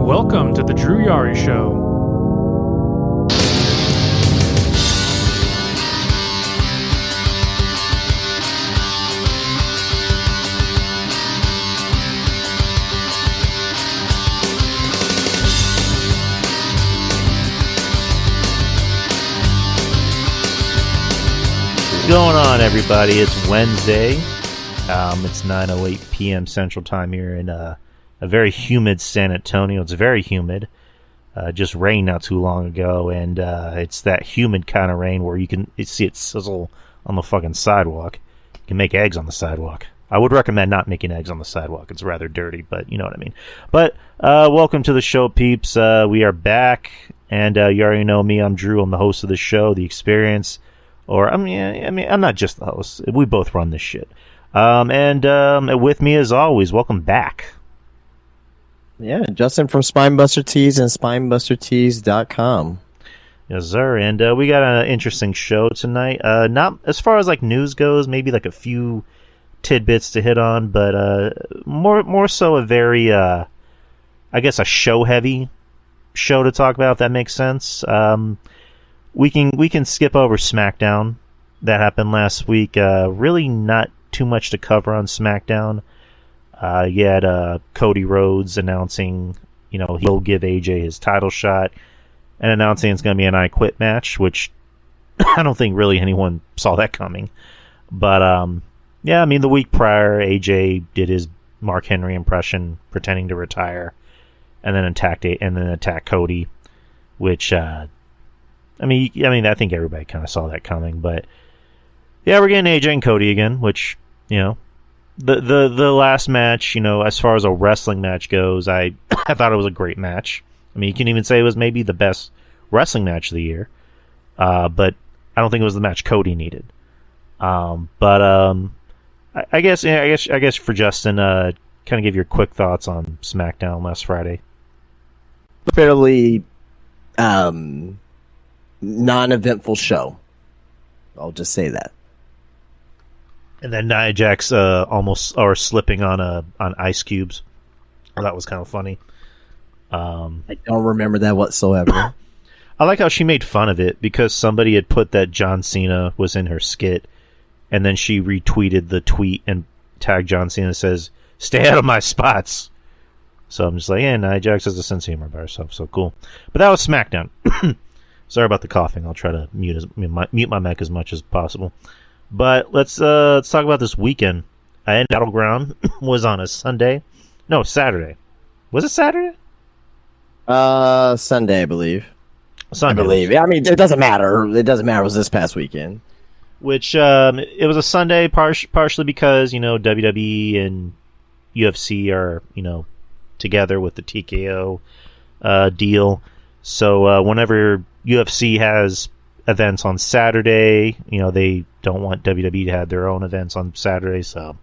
Welcome to the Drew Yari Show. What's going on, everybody? It's Wednesday. It's 9:08 p.m. Central Time here in a very humid San Antonio. It's very humid. Just rained not too long ago, and it's that humid kind of rain where you see it sizzle on the fucking sidewalk. You can make eggs on the sidewalk. I would recommend not making eggs on the sidewalk. It's rather dirty, but you know what I mean. But welcome to the show, peeps. We are back, and you already know me. I'm Drew. I'm the host of the show, The Experience. I'm not just the host. We both run this shit. And with me, as always, welcome back. Yeah, Justin from Spinebuster Tees and SpinebusterTees.com. Yes, sir. And we got an interesting show tonight. Not as far as like news goes, maybe like a few tidbits to hit on, but more so a very, I guess, a show-heavy show to talk about, if that makes sense. We can skip over SmackDown. That happened last week. Really not too much to cover on SmackDown. You had Cody Rhodes announcing, he'll give AJ his title shot, and announcing it's going to be an I Quit match, which I don't think really anyone saw that coming. But yeah, I mean, the week prior, AJ did his Mark Henry impression, pretending to retire, and then attacked Cody, which I think everybody kind of saw that coming. But yeah, we're getting AJ and Cody again, which the last match, as far as a wrestling match goes, I thought it was a great match. I mean, you can even say it was maybe the best wrestling match of the year. But I don't think it was the match Cody needed. I guess for Justin, kind of give your quick thoughts on SmackDown last Friday. Fairly non-eventful show. I'll just say that. And then Nia Jax almost are slipping on ice cubes. That was kind of funny. I don't remember that whatsoever. I like how she made fun of it because somebody had put that John Cena was in her skit, and then she retweeted the tweet and tagged John Cena and says, "Stay out of my spots." So I'm just like, yeah, Nia Jax has a sense of humor by herself, so cool. But that was SmackDown. Sorry about the coughing. I'll try to mute my mic as much as possible. But let's talk about this weekend. Battleground was on a Sunday. No, Saturday. Was it Saturday? Sunday, I believe. Sunday. I believe. I mean, it doesn't matter. It doesn't matter. It was this past weekend. Which, it was a Sunday partially because, WWE and UFC are, together with the TKO deal. So whenever UFC has events on Saturday, they don't want WWE to have their own events on Saturday, so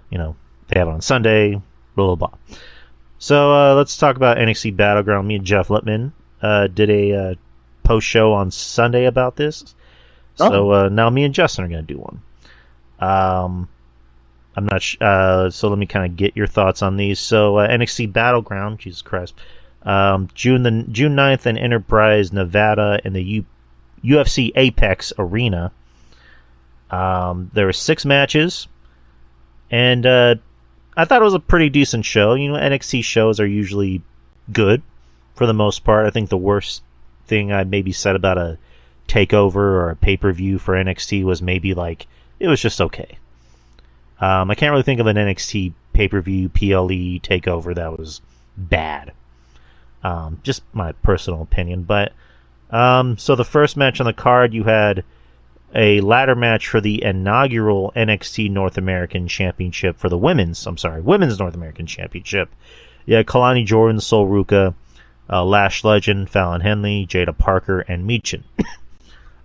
they have it on Sunday, blah blah blah. So let's talk about NXT Battleground. Me and Jeff Lippman did a post show on Sunday about this. So now me and Justin are going to do one. I'm not so let me kind of get your thoughts on these. So NXT Battleground, Jesus Christ, June 9th in Enterprise, Nevada, in the UFC Apex Arena. There were 6 matches, and I thought it was a pretty decent show. NXT shows are usually good for the most part. I think the worst thing I maybe said about a takeover or a pay-per-view for NXT was maybe like it was just okay. I can't really think of an NXT pay-per-view PLE takeover that was bad. Just my personal opinion, but so the first match on the card, you had a ladder match for the inaugural NXT North American Championship for the women's North American Championship. You had Kalani Jordan, Sol Ruka, Lash Legend, Fallon Henley, Jada Parker, and Michin.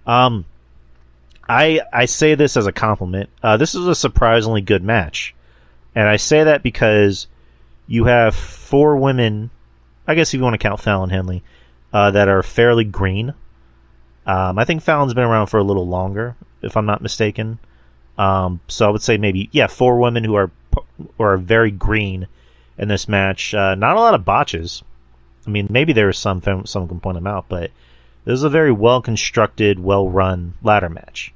I say this as a compliment. This is a surprisingly good match. And I say that because you have 4 women, I guess if you want to count Fallon Henley, that are fairly green. I think Fallon's been around for a little longer, if I'm not mistaken. So I would say maybe, 4 women who are very green in this match. Not a lot of botches. I mean, maybe there was some can point them out, but this is a very well constructed, well run ladder match.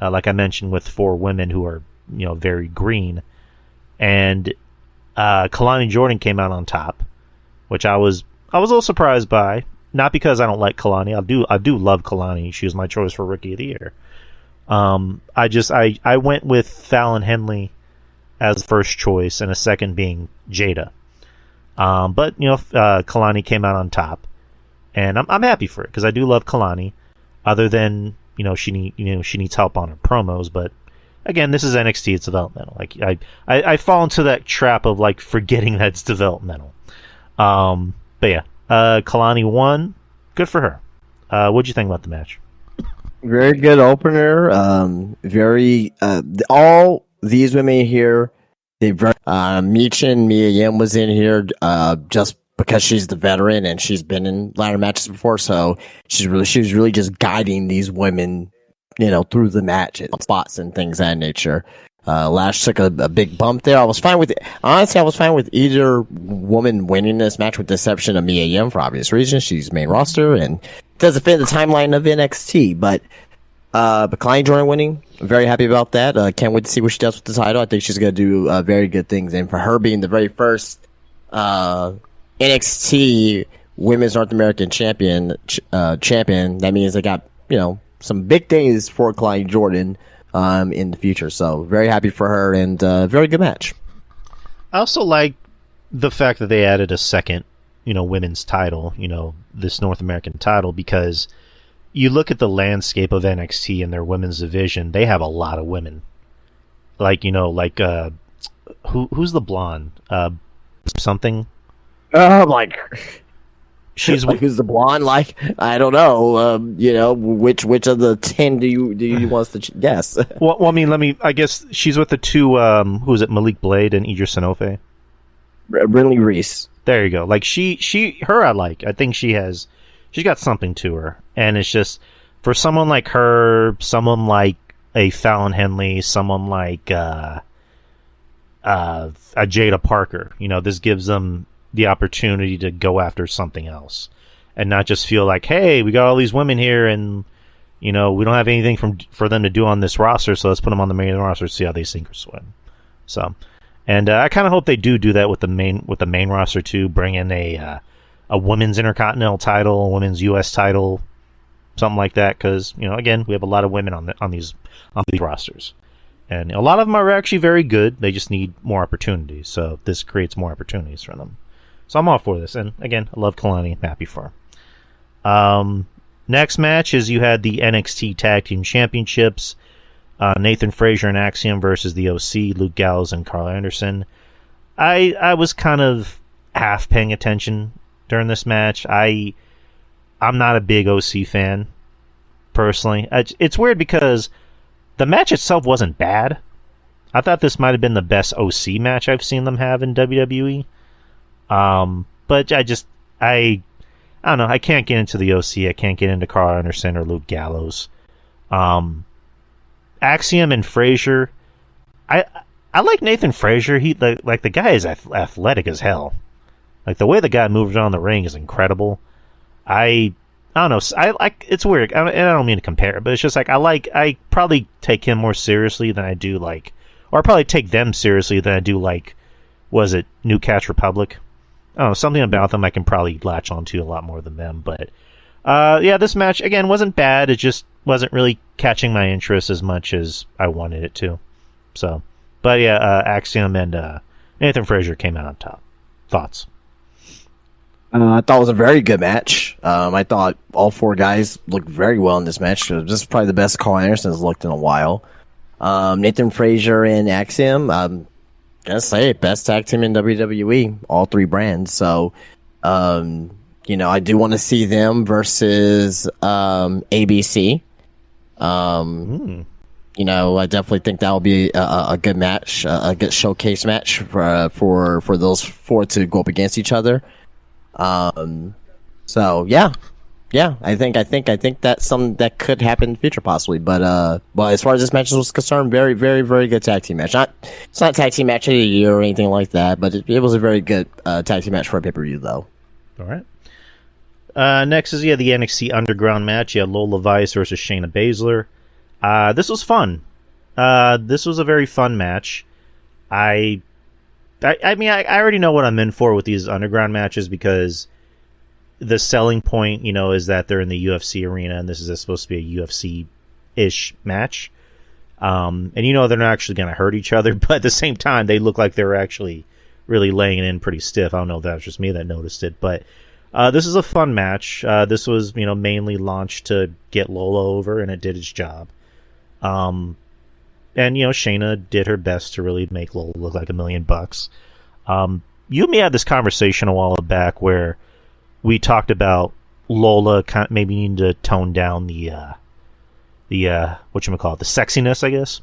Like I mentioned, with 4 women who are very green, and Kalani Jordan came out on top, which I was a little surprised by. Not because I don't like Kalani. I do love Kalani. She was my choice for Rookie of the Year. I went with Fallon Henley as first choice, and a second being Jada. But Kalani came out on top, and I'm happy for it because I do love Kalani. Other than she needs help on her promos, but again, this is NXT. It's developmental. Like I fall into that trap of like forgetting that it's developmental. But yeah, Kalani won. Good for her. What'd you think about the match? Very good opener. All these women here, they very Mia Yim was in here just because she's the veteran and she's been in ladder matches before, so she was really just guiding these women, through the match spots and things of that nature. Lash took a big bump there. I was fine with either woman winning this match, with the exception of Mia Yim for obvious reasons. She's main roster and doesn't fit the timeline of NXT. But Kalani Jordan winning, I'm very happy about that. Can't wait to see what she does with the title. I think she's going to do very good things. And for her being the very first NXT Women's North American champion, that means they got some big things for Kalani Jordan in the future. So very happy for her, and very good match. I also like the fact that they added a second, women's title, this North American title, because you look at the landscape of NXT and their women's division, they have a lot of women. Like, who's the blonde? Something? She's like, who's the blonde? Like, I don't know. Which of the 10 do you want us to guess? Well, I mean, I guess she's with the two. Who is it? Malik Blade and Idris Sanofe. Brinley Reese. There you go. Like her, I like. I think she's got something to her, and it's just for someone like her, someone like a Fallon Henley, someone like a Jada Parker. This gives them the opportunity to go after something else and not just feel like, hey, we got all these women here and we don't have anything for them to do on this roster, so let's put them on the main roster to see how they sink or swim. So, and I kind of hope they do that with the main roster too. Bring in a women's Intercontinental title, a women's US title, something like that, because again, we have a lot of women on these rosters, and a lot of them are actually very good. They just need more opportunities, so this creates more opportunities for them. So I'm all for this. And again, I love Kalani. I'm happy for her. Next match is you had the NXT Tag Team Championships. Nathan Frazier and Axiom versus the OC, Luke Gallows and Carl Anderson. I was kind of half paying attention during this match. I'm not a big OC fan, personally. It's weird because the match itself wasn't bad. I thought this might have been the best OC match I've seen them have in WWE. But I don't know. I can't get into the OC. I can't get into Carl Anderson or Luke Gallows. Axiom and Frazier. I like Nathan Frazier. The guy is athletic as hell. Like the way the guy moves around the ring is incredible. I don't know. It's weird. I don't mean to compare, but it's just like I probably take him more seriously than I do or I probably take them seriously than I do was it New Catch Republic? I don't know, something about them I can probably latch onto a lot more than them. But this match again wasn't bad. It just wasn't really catching my interest as much as I wanted it to. So, but yeah, Axiom and Nathan Frazier came out on top. Thoughts? I thought it was a very good match. I thought all 4 guys looked very well in this match. This is probably the best Carl Anderson's looked in a while. Nathan Frazier and Axiom, gonna say best tag team in WWE, all 3 brands. So, I do want to see them versus ABC. I definitely think that will be a good match, a good showcase match for those 4 to go up against each other. So yeah, I think that's something that could happen in the future possibly. But as far as this match was concerned, very, very, very good tag team match. It's not a tag team match of the year or anything like that, but it was a very good tag team match for a pay-per-view though. All right. Next is the NXT Underground match. You had Lola Vice versus Shayna Baszler. This was fun. This was a very fun match. I mean, I already know what I'm in for with these Underground matches because the selling point, is that they're in the UFC arena and this is supposed to be a UFC-ish match. And they're not actually going to hurt each other, but at the same time, they look like they're actually really laying it in pretty stiff. I don't know if that was just me that noticed it, but this is a fun match. This was, mainly launched to get Lola over, and it did its job. And, Shayna did her best to really make Lola look like $1 million. You and me had this conversation a while back where we talked about Lola kind of maybe needing to tone down the whatchamacallit, the sexiness, I guess.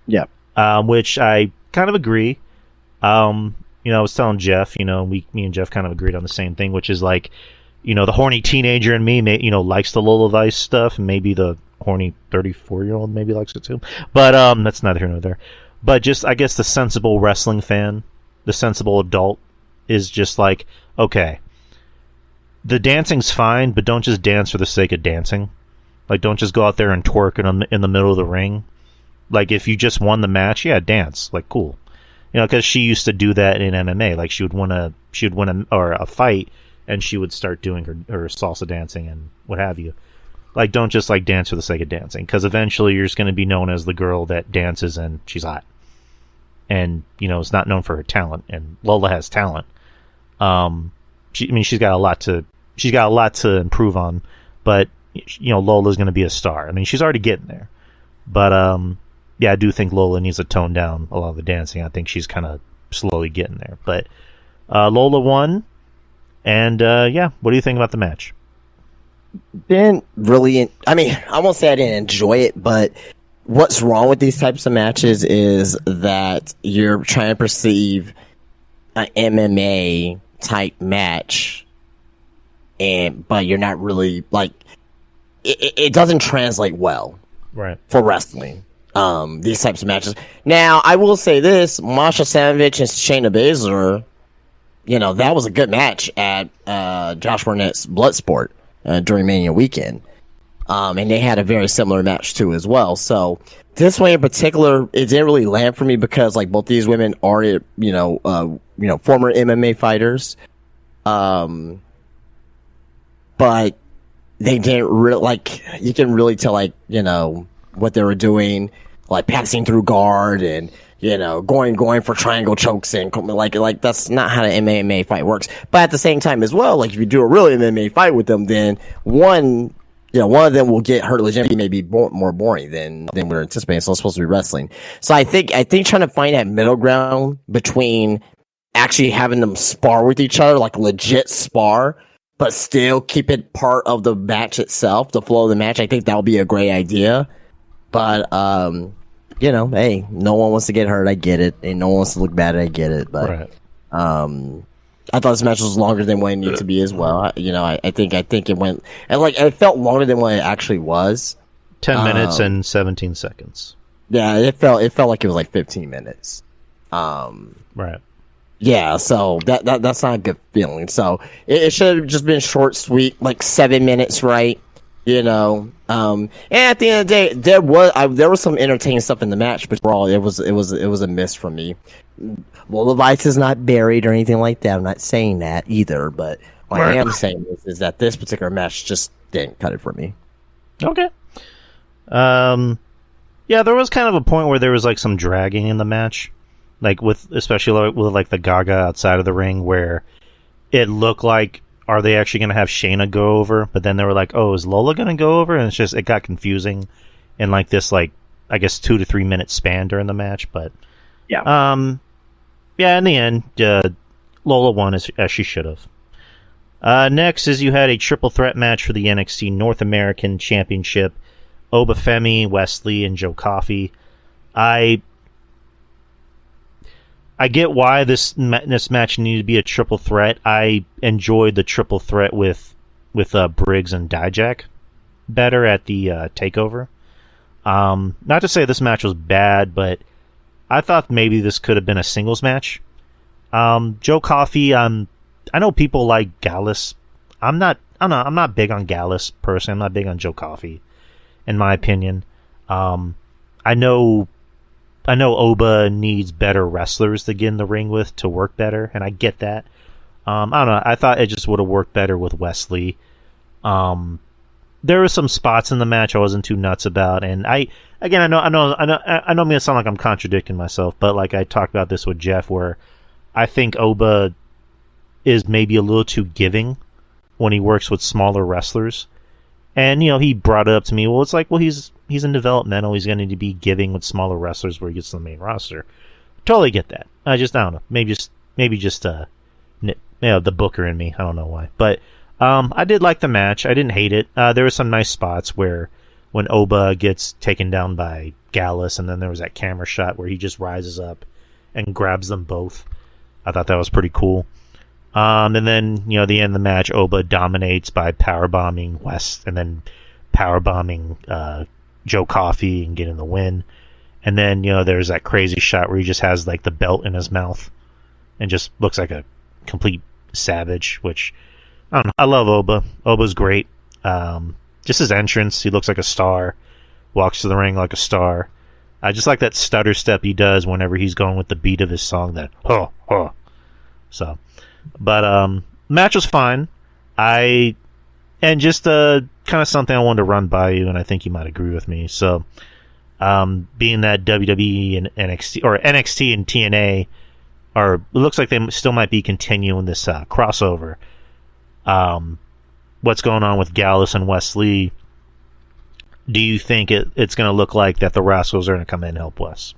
Yeah. Which I kind of agree. I was telling Jeff, me and Jeff kind of agreed on the same thing, which is like, the horny teenager in me, likes the Lola Vice stuff, and maybe the horny 34-year-old maybe likes it too. But that's neither here nor there. But just, I guess the sensible wrestling fan, the sensible adult, is just like, okay, the dancing's fine, but don't just dance for the sake of dancing. Like, don't just go out there and twerk in the middle of the ring. Like, if you just won the match, yeah, dance. Like, cool. Because she used to do that in MMA. Like, she would win a fight, and she would start doing her salsa dancing and what have you. Like, don't just, dance for the sake of dancing. Because eventually you're just going to be known as the girl that dances and she's hot. And, is not known for her talent. And Lola has talent. She's got a lot to improve on. But, Lola's going to be a star. I mean, she's already getting there. But, I do think Lola needs to tone down a lot of the dancing. I think she's kind of slowly getting there. But Lola won. And, what do you think about the match? Didn't really... I won't say I didn't enjoy it, but what's wrong with these types of matches is that you're trying to perceive an MMA-type match, but you're not really, it doesn't translate well for wrestling. These types of matches. Now, I will say this: Masha Savage and Shayna Baszler, that was a good match at Josh Barnett's Bloodsport during Mania weekend, and they had a very similar match too as well. So this one in particular, it didn't really land for me because both these women are former MMA fighters, but they didn't really you can really tell what they were doing, passing through guard and going for triangle chokes and that's not how the MMA fight works. But at the same time as well, if you do a real MMA fight with them, then one of them will get hurt legitimately, maybe more boring than we're anticipating. So it's supposed to be wrestling. So I think trying to find that middle ground between actually having them spar with each other, legit spar, but still keep it part of the match itself, the flow of the match. I think that would be a great idea. But, hey, no one wants to get hurt. I get it. And no one wants to look bad. I get it. But, I thought this match was longer than what it needed to be as well. I think it went, and it felt longer than what it actually was. 10 minutes and 17 seconds. Yeah, it felt like it was 15 minutes. Right. Yeah, so that's not a good feeling. So it should have just been short, sweet, 7 minutes, right? And at the end of the day, there was some entertaining stuff in the match, but overall, it was a miss from me. Lola Vice is not buried or anything like that. I'm not saying that either, but what I am saying is that this particular match just didn't cut it for me. Okay. Yeah, there was kind of a point where there was some dragging in the match, especially with the Gaga outside of the ring, where it looked like, are they actually going to have Shayna go over? But then they were like, oh, is Lola going to go over? And it got confusing in this, I guess 2 to 3 minute span during the match. But yeah, in the end, Lola won as she should have. Next is you had a triple threat match for the NXT North American Championship. Obafemi, Wesley, and Joe Coffey. I get why this match needed to be a triple threat. I enjoyed the triple threat with Briggs and Dijak better at the takeover. Not to say this match was bad, but I thought maybe this could have been a singles match. Joe Coffey, I know people like Gallus. I'm not I don't know. I'm not big on Gallus personally. I'm not big on Joe Coffey, in my opinion. I know Oba needs better wrestlers to get in the ring with to work better, and I get that. I don't know. I thought it just would have worked better with Wesley. There were some spots in the match I wasn't too nuts about, and I know I'm gonna sound like I'm contradicting myself, but like I talked about this with Jeff, where I think Oba is maybe a little too giving when he works with smaller wrestlers. And, he brought it up to me, well, it's like, well, he's in developmental, he's going to need to be giving with smaller wrestlers where he gets to the main roster. Totally get that. I don't know. Maybe just the booker in me. I don't know why. But I did like the match. I didn't hate it. There were some nice spots where when Oba gets taken down by Gallus, and then there was that camera shot where he just rises up and grabs them both. I thought that was pretty cool. And then, the end of the match, Oba dominates by powerbombing West and then powerbombing Joe Coffey and getting the win. And then, there's that crazy shot where he just has like the belt in his mouth and just looks like a complete savage, which, I don't know. I love Oba. Oba's great. Just his entrance, he looks like a star, walks to the ring like a star. I just like that stutter step he does whenever he's going with the beat of his song, that ho, ho. So... But match was fine. And just kind of something I wanted to run by you, and I think you might agree with me. So, being that WWE and NXT and TNA it looks like they still might be continuing this crossover. What's going on with Gallus and Wesley? Do you think it's going to look like that the Rascals are going to come in and help Wes?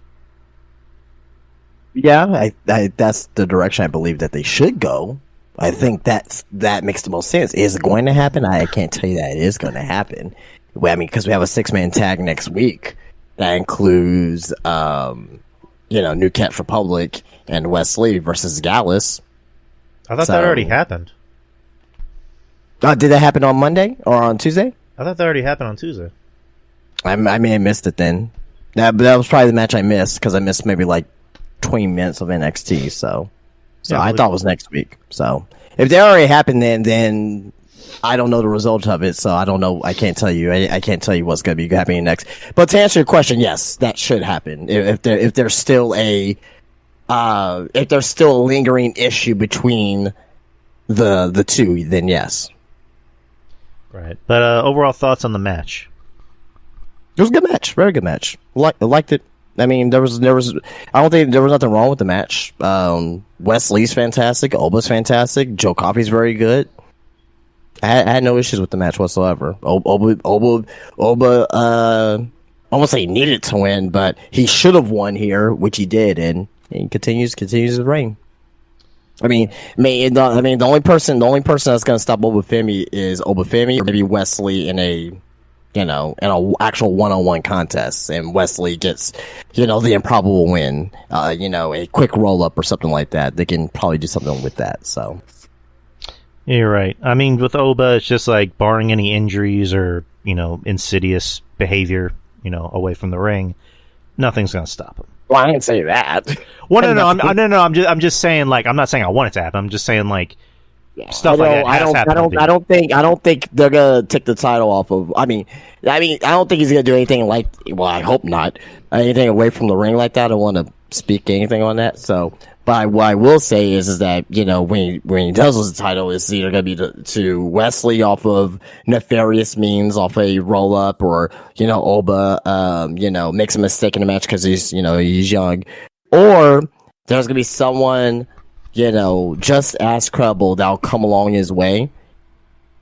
Yeah, I that's the direction I believe that they should go. I think that makes the most sense. Is it going to happen? I can't tell you that it is going to happen. Because we have a 6-man tag next week that includes, New Cat Republic and Wesley versus Gallus. I thought that already happened. Did that happen on Monday or on Tuesday? I thought that already happened on Tuesday. I may have missed it then. But that was probably the match I missed, because I missed maybe like 20 minutes of NXT, so yeah, I thought it was next week. So if they already happened, then I don't know the result of it, so I don't know. I can't tell you. I can't tell you what's going to be happening next. But to answer your question, yes, that should happen. If there's still a lingering issue between the two, then yes. Right. But overall thoughts on the match? It was a good match, very good match. Liked it. I mean, I don't think there was nothing wrong with the match. Wesley's fantastic. Oba's fantastic. Joe Coffey's very good. I had no issues with the match whatsoever. Oba, I won't say he needed to win, but he should have won here, which he did, and he continues his reign. The only person that's going to stop Obafemi is Obafemi, or maybe Wesley in a actual one-on-one contest, and Wesley gets, the improbable win, a quick roll-up or something like that. They can probably do something with that, so. Yeah, you're right. I mean, with Oba, it's just like, barring any injuries or, insidious behavior, away from the ring, nothing's going to stop him. Well, I didn't say that. Well, no, I'm just saying, like, I'm not saying I want it to happen. I'm just saying, like, stuff like that. I don't think they're gonna take the title off of. I don't think he's gonna do anything like. Well, I hope not. Anything away from the ring like that. I don't want to speak anything on that. So, but what I will say is that when he does lose the title, it's either gonna be to Wesley off of nefarious means, off a roll up, or Oba, makes a mistake in the match because he's young, or there's gonna be someone. Just as credible that'll come along his way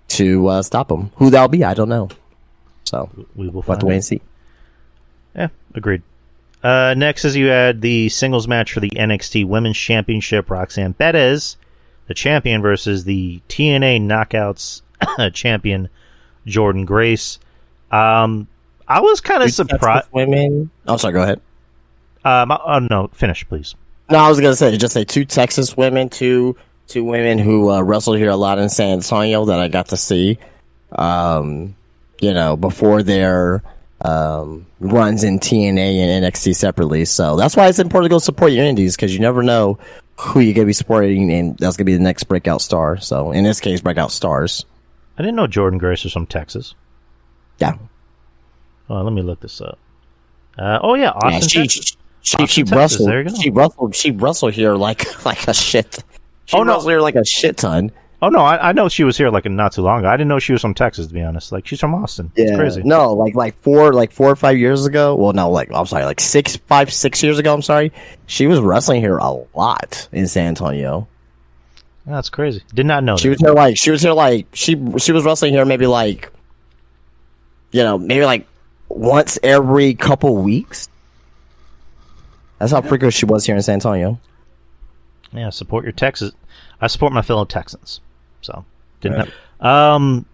to stop him. Who that'll be, I don't know. So we will have to wait and see. Yeah, agreed. Next is you had the singles match for the NXT Women's Championship. Roxanne Perez, the champion, versus the TNA Knockouts champion Jordan Grace. I was kind of surprised. Women. I'm sorry. Go ahead. No, finish, please. No, I was gonna say two Texas women, two women who wrestled here a lot in San Antonio that I got to see, before their runs in TNA and NXT separately. So that's why it's important to go support your indies, because you never know who you're gonna be supporting, and that's gonna be the next breakout star. So in this case, breakout stars. I didn't know Jordan Grace was from Texas. Yeah. Oh, let me look this up. Austin, Texas. She Texas. There you go. She wrestled here like a shit. She wrestled here like a shit ton. Oh no, I know she was here like not too long ago. I didn't know she was from Texas, to be honest. Like, she's from Austin. Yeah. It's crazy. No, like 4 or 5 years ago. Well, no, I'm sorry, like 6 years ago. I'm sorry. She was wrestling here a lot in San Antonio. That's crazy. Did not know. She was here. She was wrestling here maybe like once every couple weeks. That's how frequent she was here in San Antonio. Yeah, support your Texas. I support my fellow Texans. So, didn't know.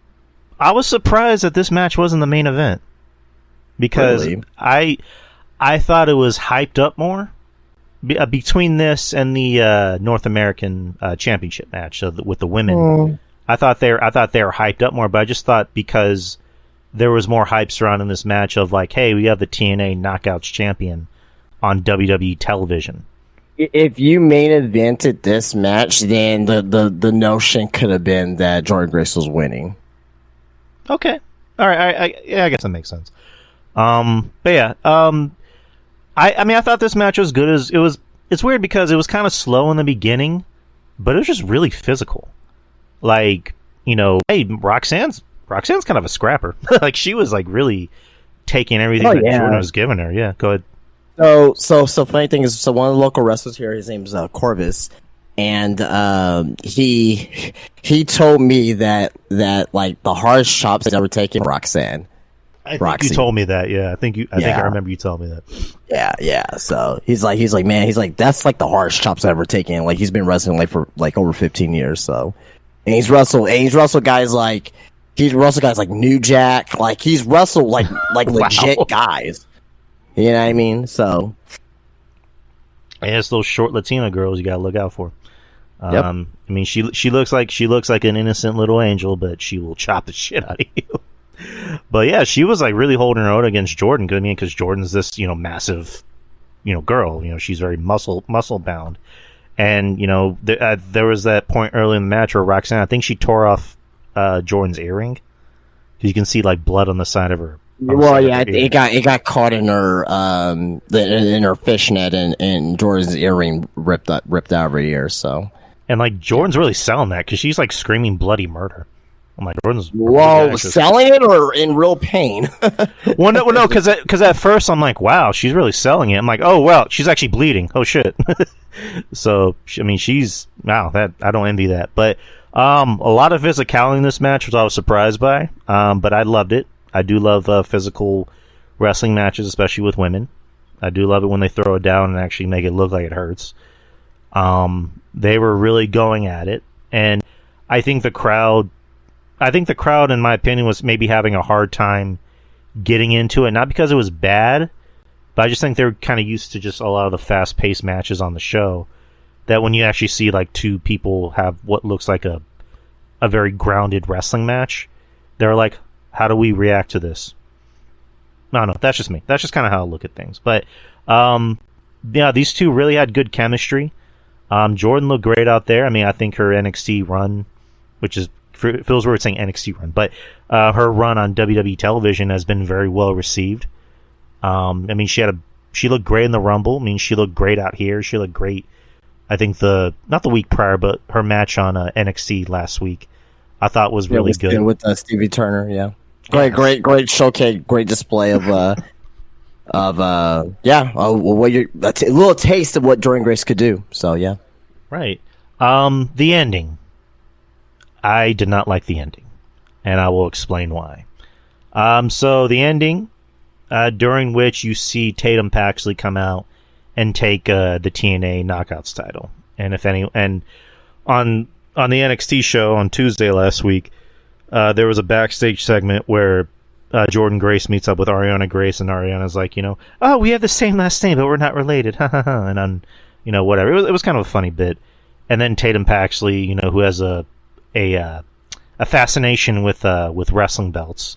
I was surprised that this match wasn't the main event because really? I thought it was hyped up more between this and the North American Championship match with the women. I thought they were hyped up more, but I just thought because there was more hype surrounding this match of like, hey, we have the TNA Knockouts champion on WWE television. If you main evented this match, then the notion could have been that Jordan Grace was winning. Okay, all right, I guess that makes sense. But yeah, I mean, I thought this match was good as it was. It's weird because it was kind of slow in the beginning, but it was just really physical. Like, hey, Roxanne's kind of a scrapper. Like, she was like really taking everything that Jordan was giving her. Yeah, go ahead. So funny thing is, one of the local wrestlers here, his name's Corvus, and he told me that like the hardest chops he's ever taken, Roxanne. I think you told me that. Yeah, I think I remember you telling me that. Yeah. So he's like, man, that's like the hardest chops I've ever taken. Like, he's been wrestling like for like over 15 years. So, and he's wrestled guys like New Jack. Like, he's wrestled like legit guys. You know what I mean? So, yeah, it's those short Latina girls you gotta look out for. Yep. I mean, she looks like an innocent little angel, but she will chop the shit out of you. But yeah, she was like really holding her own against Jordan. I mean, because Jordan's this massive girl. She's very muscle bound, and there was that point early in the match where Roxanne, I think she tore off Jordan's earring. You can see like blood on the side of her. Well, yeah, it got caught in her in her fishnet, and Jordan's earring ripped out of her ear. So, and like Jordan's really selling that because she's like screaming bloody murder. I'm like, Jordan's selling it or in real pain? well, no, because at first I'm like, wow, she's really selling it. I'm like, oh well, she's actually bleeding. Oh shit. So I mean, that I don't envy that, but a lot of physicality in this match, which I was surprised by. But I loved it. I do love physical wrestling matches, especially with women. I do love it when they throw it down and actually make it look like it hurts. They were really going at it, and I think the crowd, in my opinion, was maybe having a hard time getting into it. Not because it was bad, but I just think they're kind of used to just a lot of the fast-paced matches on the show. That when you actually see like two people have what looks like a very grounded wrestling match, they're like, how do we react to this? I don't know. That's just me. That's just kind of how I look at things. But yeah, these two really had good chemistry. Jordan looked great out there. I mean, I think her NXT run, which is feels weird saying NXT run, but her run on WWE television has been very well received. I mean, she looked great in the Rumble. I mean, she looked great out here. She looked great. I think not the week prior, but her match on NXT last week, I thought was really good with Stevie Turner. Yeah. Great showcase, great display of a little taste of what Jordan Grace could do. So yeah, right. The ending, I did not like the ending, and I will explain why. So the ending, during which you see Tatum Paxley come out and take the TNA Knockouts title, and on the NXT show on Tuesday last week. There was a backstage segment where Jordan Grace meets up with Ariana Grace, and Ariana's like, oh, we have the same last name, but we're not related, and on, whatever. It was kind of a funny bit. And then Tatum Paxley, who has a fascination with wrestling belts,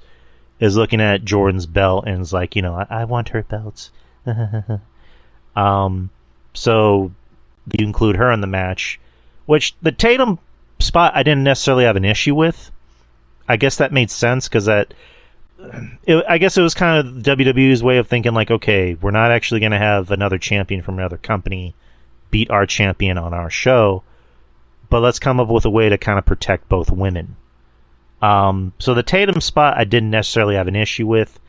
is looking at Jordan's belt and is like, I want her belts. So you include her in the match, which the Tatum spot I didn't necessarily have an issue with. I guess that made sense because I guess it was kind of WWE's way of thinking, like, okay, we're not actually going to have another champion from another company beat our champion on our show, but let's come up with a way to kind of protect both women. So the Tatum spot I didn't necessarily have an issue with.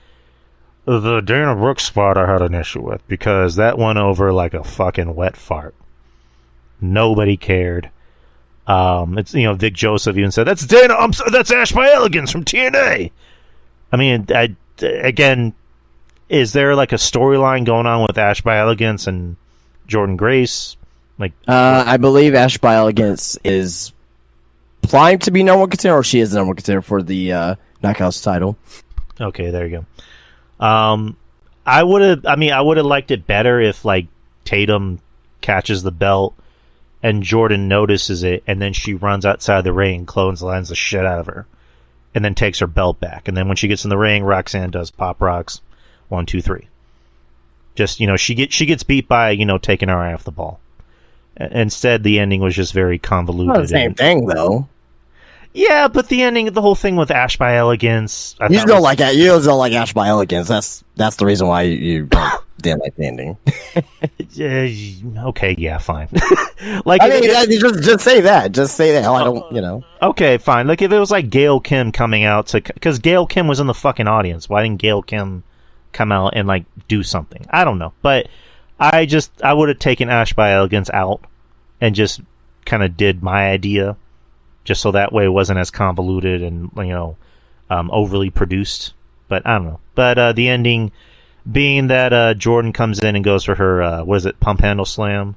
The Dana Brooke spot I had an issue with because that went over like a fucking wet fart. Nobody cared. It's Vic Joseph even said that's that's Ash by Elegance from TNA. I mean, again, is there like a storyline going on with Ash by Elegance and Jordan Grace? Like, I believe Ash by Elegance is applying to be number one contender, or she is the number one contender for the Knockouts title. Okay, there you go. I would have liked it better if like Tatum catches the belt and Jordan notices it, and then she runs outside the ring, clotheslines the shit out of her, and then takes her belt back. And then when she gets in the ring, Roxanne does pop rocks, 1, 2, 3. Just she gets beat by taking her eye off the ball. Instead, the ending was just very convoluted. Not the same thing, though. Yeah, but the whole thing with Ash by Elegance. You don't like Ash by Elegance. That's the reason why you didn't like the ending. Okay, yeah, fine. Just say that. Just say that. I don't. Okay, fine. Like if it was like Gail Kim coming out because Gail Kim was in the fucking audience. Why didn't Gail Kim come out and like do something? I don't know, but I would have taken Ash by Elegance out and just kind of did my idea. Just so that way it wasn't as convoluted and overly produced. But I don't know. But the ending being that Jordan comes in and goes for her pump handle slam,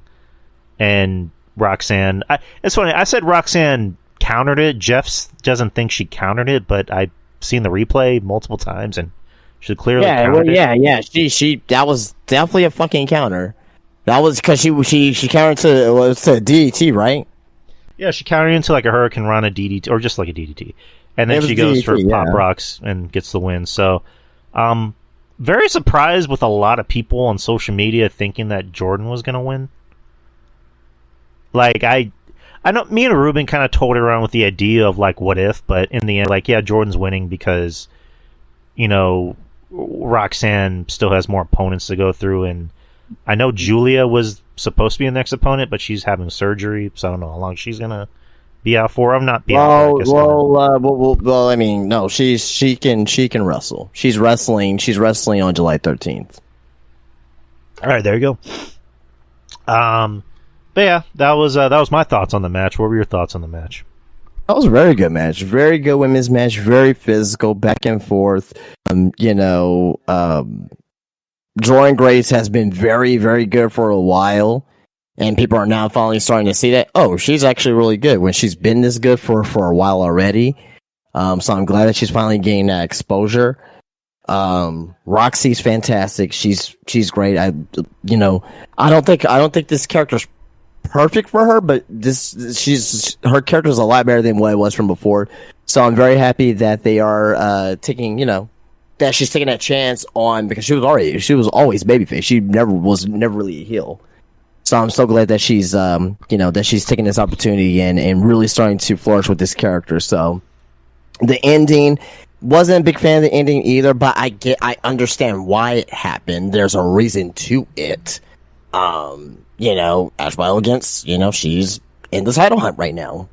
and Roxanne. It's funny. I said Roxanne countered it. Jeff doesn't think she countered it, but I've seen the replay multiple times and she clearly countered it. Yeah. She that was definitely a fucking counter. That was because she countered to DDT, right? Yeah, she countered into like a Hurricane Rana DDT, or just like a DDT. And then she goes for Pop Rocks and gets the win. So, very surprised with a lot of people on social media thinking that Jordan was going to win. Like, I know me and Ruben kind of told around with the idea of like, what if, but in the end, like, yeah, Jordan's winning because, Roxanne still has more opponents to go through, and I know Julia was supposed to be the next opponent, but she's having surgery, so I don't know how long she's gonna be out for. I'm not being well. I mean, no, she can wrestle. She's wrestling on July 13th. All right, there you go. But yeah, that was my thoughts on the match. What were your thoughts on the match? That was a very good match. Very good women's match. Very physical, back and forth. Jordan Grace has been very, very good for a while, and people are now finally starting to see that, oh, she's actually really good when she's been this good for a while already. So I'm glad that she's finally getting that exposure. Roxy's fantastic. She's great. I don't think this character's perfect for her, but her character is a lot better than what it was from before. So I'm very happy that they are taking, that she's taking that chance on, because she was always babyface. She never really a heel. So I'm so glad that she's that she's taking this opportunity and really starting to flourish with this character. So the ending, wasn't a big fan of the ending either, but I understand why it happened. There's a reason to it. Ash by Elegance, she's in the title hunt right now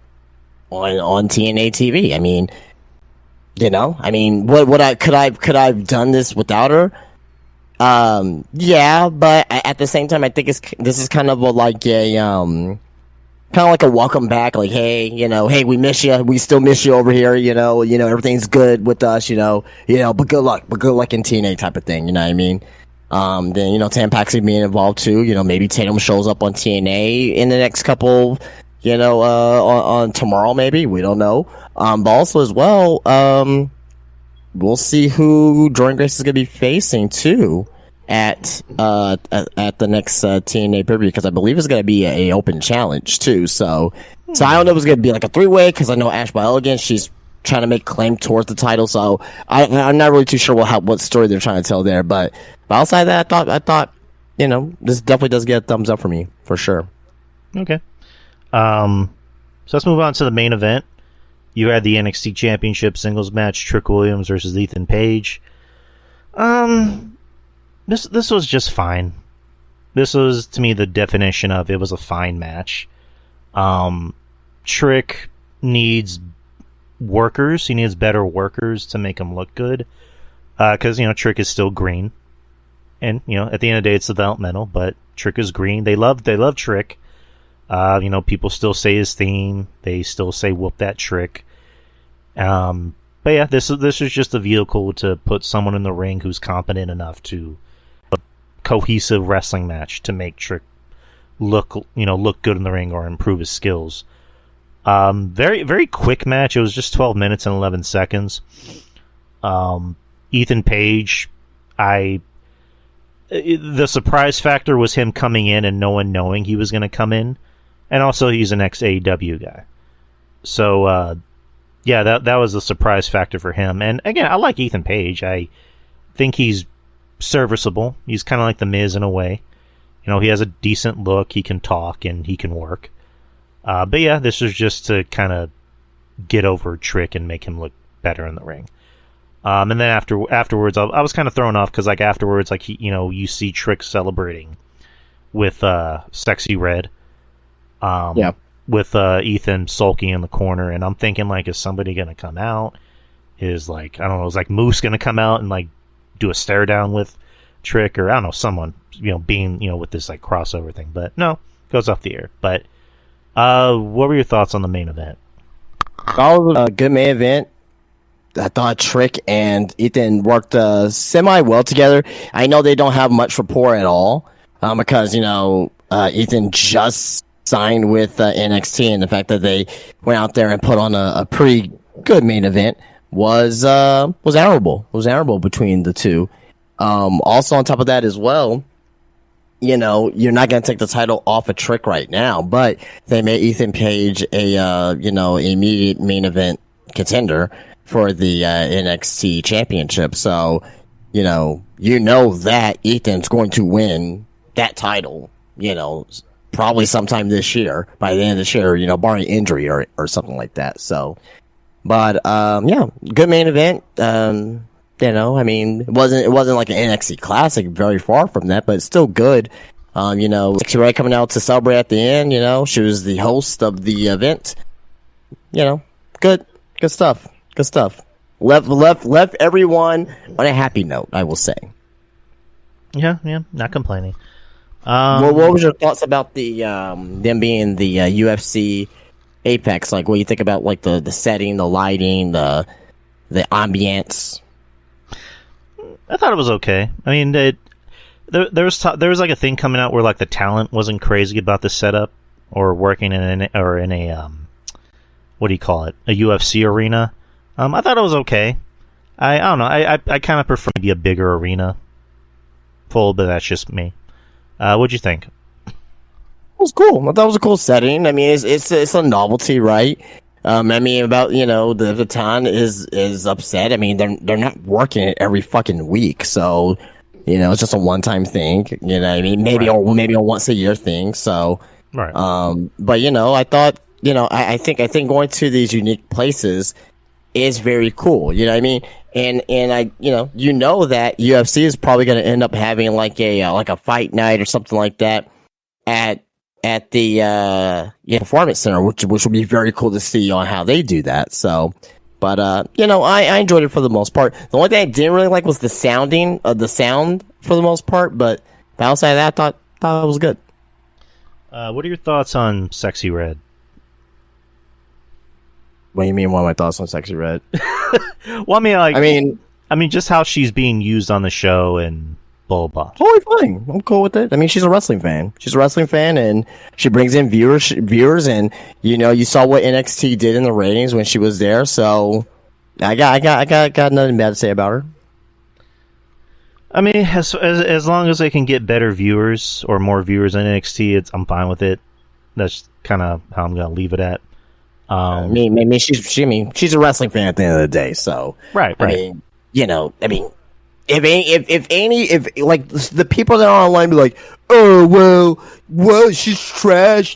on TNA TV. I mean, could I've done this without her? Yeah, but at the same time, I think this is kind of like a welcome back. Like, hey, we miss you. We still miss you over here. Everything's good with us. But good luck in TNA type of thing. You know what I mean? Then Tampaxi being involved too. Maybe Tatum shows up on TNA in the next couple. On tomorrow maybe, we don't know. But also as well, we'll see who Jordan Grace is going to be facing too at the next TNA pay-per-view, because I believe it's going to be a open challenge too. So I don't know if it's going to be like a 3-way, because I know Ash by Elegance, she's trying to make claim towards the title. So I'm not really too sure what story they're trying to tell there. But outside that, I thought this definitely does get a thumbs up for me for sure. Okay. So let's move on to the main event. You had the NXT Championship singles match, Trick Williams versus Ethan Page. This was just fine. This was, to me, the definition of it was a fine match. Trick needs workers. He needs better workers to make him look good. Because, Trick is still green. And, at the end of the day, it's developmental, but Trick is green. They love Trick. People still say his theme. They still say whoop that Trick. But yeah, this is just a vehicle to put someone in the ring who's competent enough to a cohesive wrestling match to make Trick look good in the ring or improve his skills. Very, very quick match. It was just 12 minutes and 11 seconds. Ethan Page, the surprise factor was him coming in and no one knowing he was going to come in. And also he's an ex-AEW guy. So, yeah, that was the surprise factor for him. And again, I like Ethan Page. I think he's serviceable. He's kind of like The Miz in a way. He has a decent look, he can talk, and he can work. But yeah, this was just to kind of get over Trick and make him look better in the ring. And then afterwards, I was kind of thrown off because afterwards, you see Trick celebrating with Sexy Red. Yeah. With Ethan sulking in the corner, and I'm thinking, is somebody gonna come out? Is Moose gonna come out and do a stare down with Trick, or I don't know, someone being with this crossover thing? But no, goes off the air. But what were your thoughts on the main event? That was a good main event. I thought Trick and Ethan worked semi well together. I know they don't have much rapport at all because Ethan just signed with NXT, and the fact that they went out there and put on a pretty good main event was admirable. It was admirable between the two. Also, on top of that as well, you're not going to take the title off of Trick right now, but they made Ethan Page a immediate main event contender for the NXT Championship. So, that Ethan's going to win that title, probably sometime this year, by the end of this year, barring injury or something like that. So, but, yeah, good main event. It wasn't like an NXT classic, very far from that, but it's still good. Sexy Red coming out to celebrate at the end, she was the host of the event. Good stuff. Good stuff. Left everyone on a happy note, I will say. Yeah, not complaining. What was your thoughts about the them being the UFC Apex? What do you think about the setting, the lighting, the ambience? I thought it was okay. I mean, there was a thing coming out where the talent wasn't crazy about the setup or working in a what do you call it, a UFC arena. I thought it was okay. I don't know. I kind of prefer maybe a bigger arena full, but that's just me. What'd you think? It was cool. I thought it was a cool setting. I mean, it's a novelty, right? The town is upset. I mean, they're not working it every fucking week, so it's just a one-time thing. Maybe a once a year thing. So, right. But I thought, I think going to these unique places is very cool. You know what I mean? And I, that UFC is probably going to end up having a fight night or something like that at the performance center, which will be very cool to see on how they do that. So, but I enjoyed it for the most part. The only thing I didn't really like was the sound for the most part. But outside of that, I thought it was good. What are your thoughts on Sexy Red? What do you mean? What are my thoughts on Sexy Red? Well, I mean, just how she's being used on the show and blah blah. Totally fine. I'm cool with it. I mean, she's a wrestling fan. And she brings in viewers, and you saw what NXT did in the ratings when she was there. So I got nothing bad to say about her. I mean, as long as they can get better viewers or more viewers in NXT, I'm fine with it. That's kind of how I'm gonna leave it at. She's a wrestling fan at the end of the day. So right. If the people that are online be like, oh well, she's trash.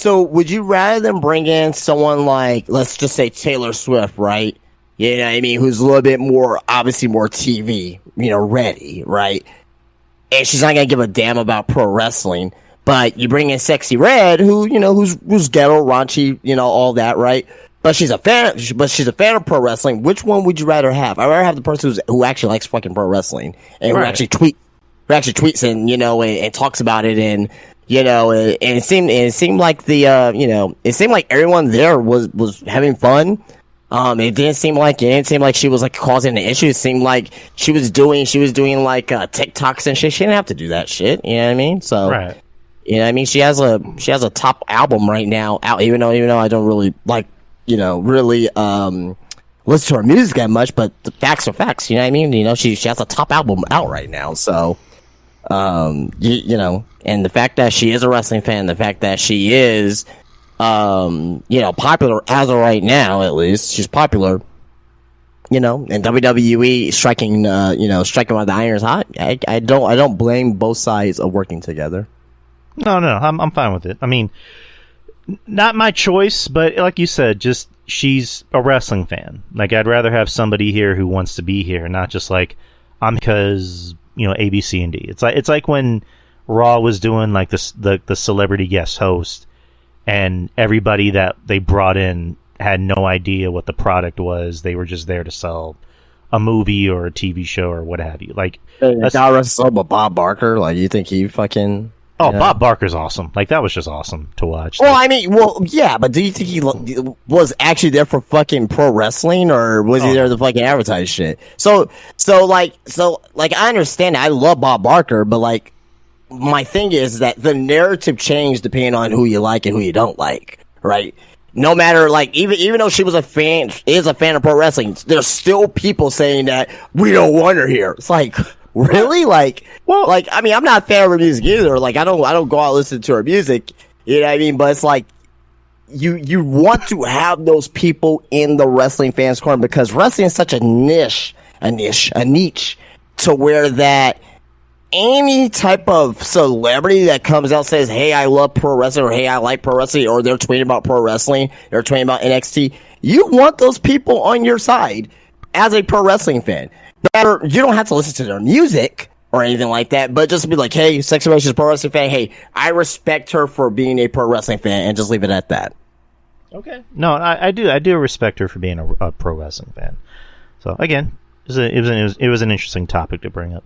So would you rather than bring in someone like, let's just say Taylor Swift, right? You know what I mean? Who's a little bit more, obviously more TV, ready, right? And she's not going to give a damn about pro wrestling. But you bring in Sexy Red, who's ghetto, raunchy, all that, right? But she's a fan of pro wrestling. Which one would you rather have? I'd rather have the person who actually likes fucking pro wrestling and who actually tweets and, and talks about it and, and it seemed like it seemed like everyone there was having fun. It didn't seem like she was like causing an issue. It seemed like she was doing like TikToks and shit. She didn't have to do that shit. You know what I mean? So, right. You know what I mean? She has a top album right now out. Even though I don't really like listen to her music that much, but the facts are facts. You know what I mean? She has a top album out right now. So, and the fact that she is a wrestling fan, the fact that she is popular as of right now, at least she's popular. And WWE striking while the iron's hot. I don't blame both sides of working together. No, I'm fine with it. I mean, not my choice, but like you said, just she's a wrestling fan. Like, I'd rather have somebody here who wants to be here, not just like I'm because A, B, C, and D. It's like when Raw was doing like the celebrity guest host. And everybody that they brought in had no idea what the product was. They were just there to sell a movie or a TV show or what have you. Like, Bob Barker. Like, you think he fucking? Oh, Bob Barker's awesome. Like, that was just awesome to watch. Well, I mean, yeah, but do you think he was actually there for fucking pro wrestling, or was he there to fucking advertise shit? So, I understand. I love Bob Barker, but like, my thing is that the narrative changed depending on who you like and who you don't like, right? No matter, like, even though she is a fan of pro wrestling, there's still people saying that we don't want her here. It's like, really? Like, well, like, I mean, I'm not a fan of her music either. Like, I don't go out and listen to her music. You know what I mean? But it's like, you want to have those people in the wrestling fans corner because wrestling is such a niche to where that any type of celebrity that comes out and says, hey, I love pro wrestling, or hey, I like pro wrestling, or they're tweeting about pro wrestling, they're tweeting about NXT, you want those people on your side as a pro wrestling fan. You don't have to listen to their music or anything like that, but just be like, hey, Sexy Racious pro wrestling fan, hey, I respect her for being a pro wrestling fan, and just leave it at that. Okay. No, I do respect her for being a pro wrestling fan. So, again, it was an interesting topic to bring up.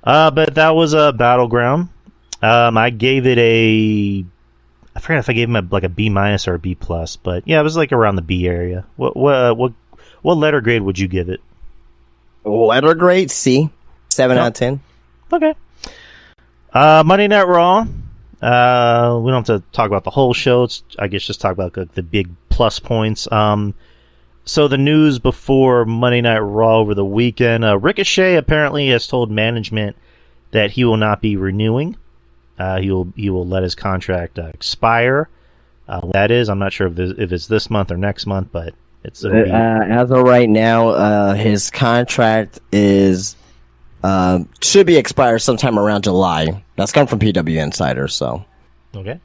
But that was a Battleground. I gave it I forget if I gave him a B- or a B+, but yeah, it was like around the B area. What letter grade would you give it? Letter grade C, 7 out of 10. Okay. Monday Night Raw. We don't have to talk about the whole show. I guess just talk about the big plus points. So the news before Monday Night Raw over the weekend, Ricochet apparently has told management that he will not be renewing. He will let his contract expire. That is, I'm not sure if it's this month or next month, but it's as of right now, his contract is should be expired sometime around July. That's coming from PW Insider. So okay.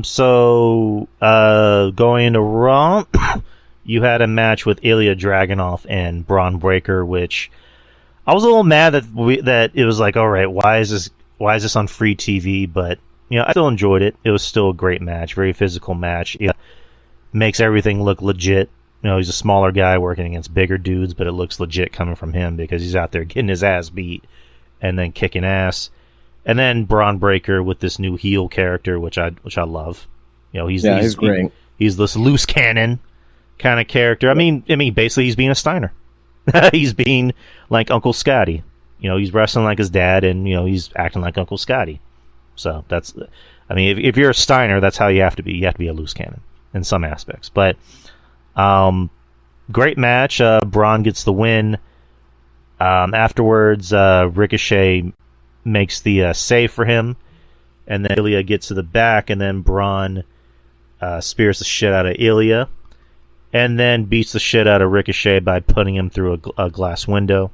So going into Raw. You had a match with Ilya Dragunov and Braun Breaker, which I was a little mad that it was like, all right, why is this on free TV? But I still enjoyed it. It was still a great match, very physical match. It makes everything look legit. He's a smaller guy working against bigger dudes, but it looks legit coming from him because he's out there getting his ass beat and then kicking ass. And then Braun Breaker with this new heel character, which I love. He's great. He's this loose cannon kind of character. I mean, basically he's being a Steiner. He's being like Uncle Scotty. He's wrestling like his dad, and he's acting like Uncle Scotty. So that's, I mean, if you're a Steiner, that's how you have to be. You have to be a loose cannon in some aspects. But great match. Braun gets the win. Afterwards, Ricochet makes the save for him, and then Ilya gets to the back, and then Braun spears the shit out of Ilya. And then beats the shit out of Ricochet by putting him through a glass window.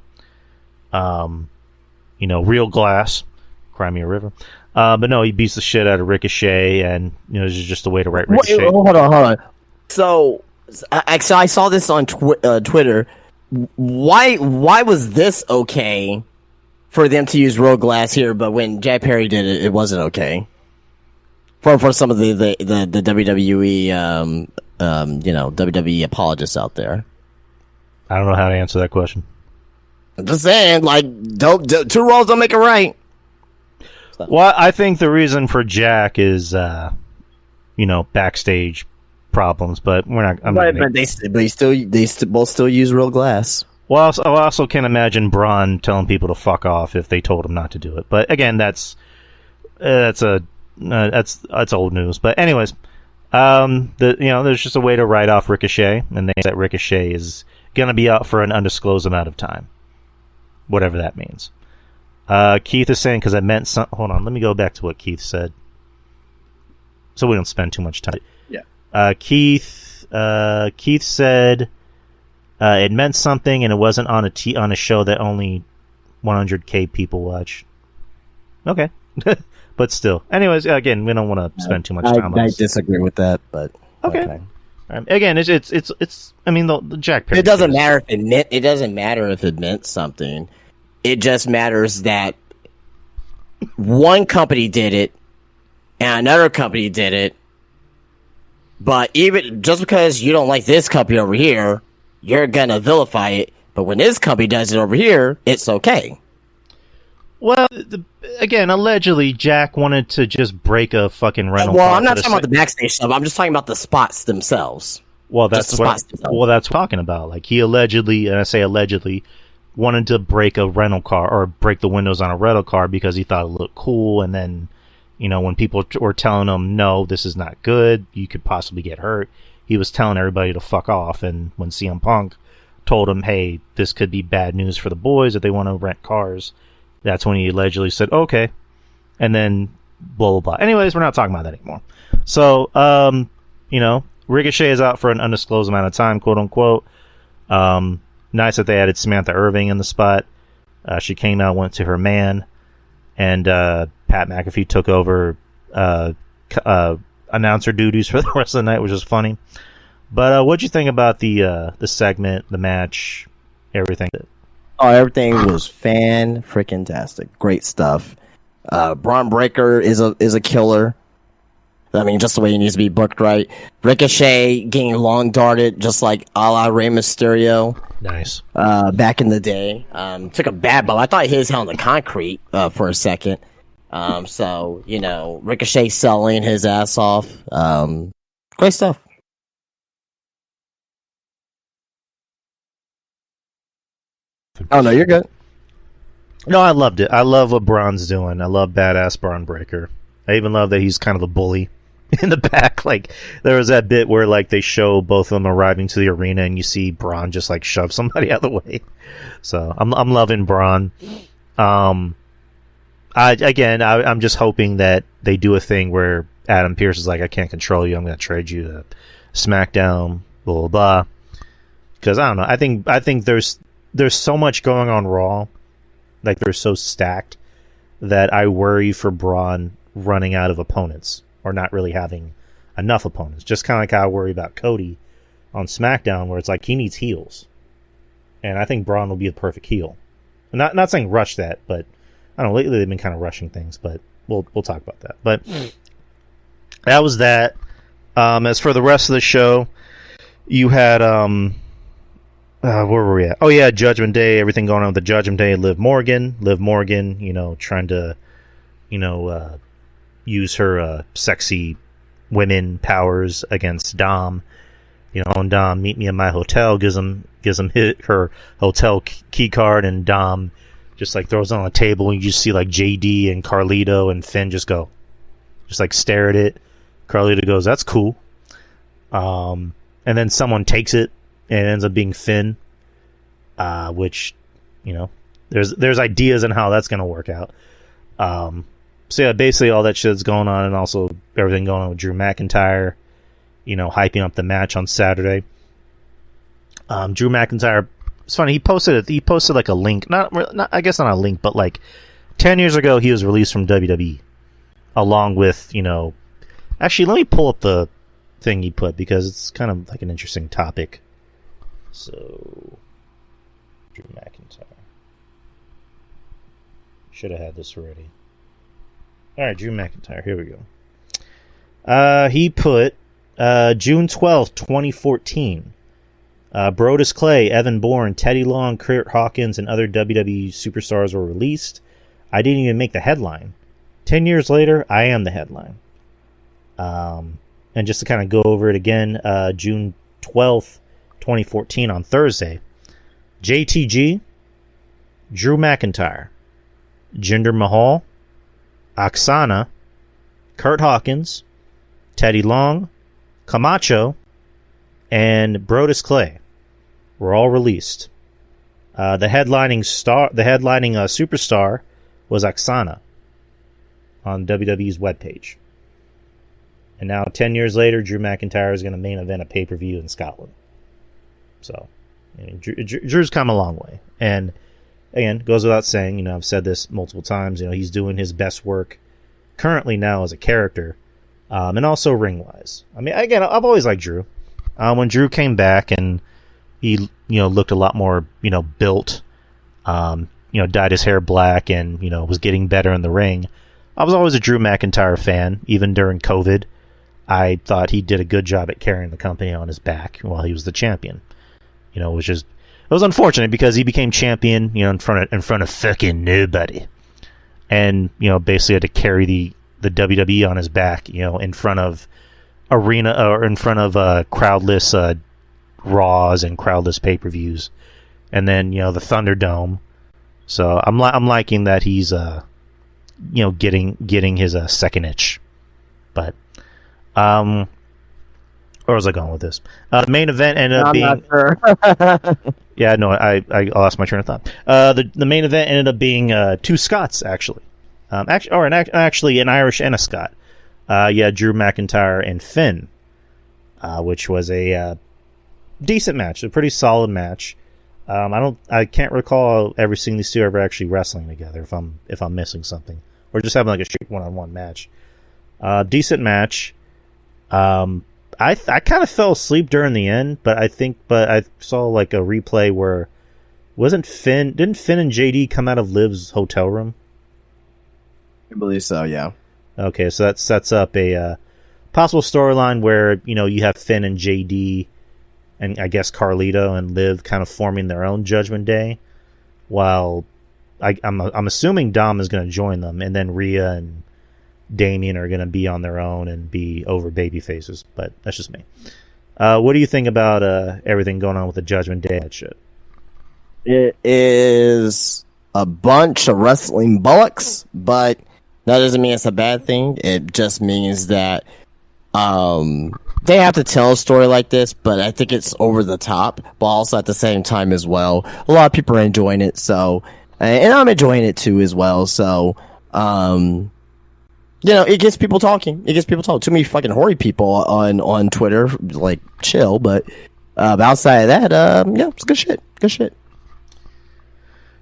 Real glass. Crimea River. But no, he beats the shit out of Ricochet, and this is just a way to write Ricochet. Wait, hold on. So I saw this on Twitter. Why was this okay for them to use real glass here, but when Jack Perry did it, it wasn't okay for some of the WWE WWE apologists out there? I don't know how to answer that question. I'm just saying, like, two wrongs don't make it right. So. Well, I think the reason for Jack is, backstage problems, but we're not. But they both still use real glass. Well, I also can't imagine Braun telling people to fuck off if they told him not to do it. But again, that's old news. But anyways, there's just a way to write off Ricochet, and they say that Ricochet is gonna be out for an undisclosed amount of time, whatever that means. Keith is saying, because I meant some. Hold on, let me go back to what Keith said, so we don't spend too much time. Yeah. Keith said it meant something, and it wasn't on a show that only 100K people watch. Okay, but still. Anyways, again, we don't want to spend too much time on this. I disagree with that, but okay. Again, it's. I mean, the Jack Perry. It doesn't matter if it meant something. It just matters that one company did it and another company did it. But even just because you don't like this company over here, you're gonna vilify it. But when this company does it over here, it's okay. Well, again, allegedly, Jack wanted to just break a fucking rental. Well, I'm not talking about the backstage stuff. I'm just talking about the spots themselves. Well, that's what I'm talking about. Like, he allegedly, and I say allegedly, wanted to break a rental car or break the windows on a rental car because he thought it looked cool. And then, when people were telling him, no, this is not good, you could possibly get hurt, he was telling everybody to fuck off. And when CM Punk told him, hey, this could be bad news for the boys if they want to rent cars, that's when he allegedly said, okay. And then blah, blah, blah. Anyways, we're not talking about that anymore. So, Ricochet is out for an undisclosed amount of time, quote unquote. Nice that they added Samantha Irving in the spot. She came out, went to her man, and Pat McAfee took over announcer duties for the rest of the night, which was funny. But what'd you think about the segment, the match, everything? Oh, everything was fan-freaking-tastic. Great stuff. Braun Breaker is a killer. I mean, just the way he needs to be booked right. Ricochet getting long darted, just like a la Rey Mysterio. Nice. Back in the day. Took a bad bump. I thought he was held on the concrete for a second. Ricochet selling his ass off. Great stuff. Oh, no, you're good. No, I loved it. I love what Braun's doing. I love badass Braun Breaker. I even love that he's kind of a bully in the back. Like, there was that bit where, like, they show both of them arriving to the arena and you see Braun just, like, shove somebody out of the way. So, I'm loving Braun. I'm just hoping that they do a thing where Adam Pearce is like, I can't control you. I'm going to trade you to SmackDown, blah, blah, blah. Because, I don't know. I think there's so much going on Raw. Like, they're so stacked that I worry for Braun running out of opponents or not really having enough opponents. Just kind of like how I worry about Cody on SmackDown, where it's like he needs heels. And I think Braun will be the perfect heel. Not saying rush that, but I don't know, lately they've been kind of rushing things, but we'll talk about that. But that was that. As for the rest of the show, you had where were we at? Oh yeah, Judgment Day, everything going on with the Judgment Day. Liv Morgan, trying to, use her sexy women powers against Dom. And Dom, meet me in my hotel, gives him her hotel key card, and Dom just like throws it on the table, and you just see like JD and Carlito and Finn just stare at it. Carlito goes, "That's cool," and then someone takes it. And it ends up being Finn, which, there's ideas on how that's going to work out. So yeah, basically all that shit's going on, and also everything going on with Drew McIntyre, hyping up the match on Saturday. Drew McIntyre, it's funny, he posted like a link, not I guess not a link, but like 10 years ago, he was released from WWE, along with, actually, let me pull up the thing he put, because it's kind of like an interesting topic. So, Drew McIntyre. Should have had this already. Alright, Drew McIntyre, here we go. He put June 12th, 2014. Brodus Clay, Evan Bourne, Teddy Long, Kurt Hawkins, and other WWE superstars were released. I didn't even make the headline. 10 years later, I am the headline. And just to kind of go over it again, June 12th, 2014 on Thursday, JTG, Drew McIntyre, Jinder Mahal, Oksana, Kurt Hawkins, Teddy Long, Camacho, and Brodus Clay were all released. The headlining superstar was Oksana on WWE's webpage. And now, 10 years later, Drew McIntyre is going to main event a pay-per-view in Scotland. So, Drew's come a long way. And, again, goes without saying, I've said this multiple times, he's doing his best work currently now as a character, and also ring-wise. I mean, again, I've always liked Drew. When Drew came back and he, looked a lot more, built, dyed his hair black and, was getting better in the ring, I was always a Drew McIntyre fan, even during COVID. I thought he did a good job at carrying the company on his back while he was the champion. It was unfortunate because he became champion, in front of fucking nobody, and basically had to carry the WWE on his back, in front of arena or in front of crowdless Raws and crowdless pay-per-views, and then the Thunderdome. So I'm liking that he's getting his second itch, but. Where was I going with this? The main event ended up being. Not sure. Yeah, no, I lost my train of thought. The main event ended up being two Scots actually, actually an Irish and a Scot. Drew McIntyre and Finn, which was a decent match, a pretty solid match. I can't recall ever seeing these two ever actually wrestling together. If I'm missing something, or just having like a straight one-on-one match. Decent match. I kind of fell asleep during the end, but I saw like a replay where didn't Finn and JD come out of Liv's hotel room? I believe so, yeah. Okay, so that sets up a possible storyline where, you have Finn and JD and I guess Carlito and Liv kind of forming their own Judgment Day, while I'm assuming Dom is going to join them, and then Rhea and Damien are going to be on their own and be over baby faces, but that's just me. What do you think about everything going on with the Judgment Day and shit? It is a bunch of wrestling bullocks, but that doesn't mean it's a bad thing. It just means that they have to tell a story like this, but I think it's over the top, but also at the same time as well. A lot of people are enjoying it, so, and I'm enjoying it too as well, so, it gets people talking. Too many fucking hoary people on Twitter, like, chill. But outside of that, it's good shit. Good shit.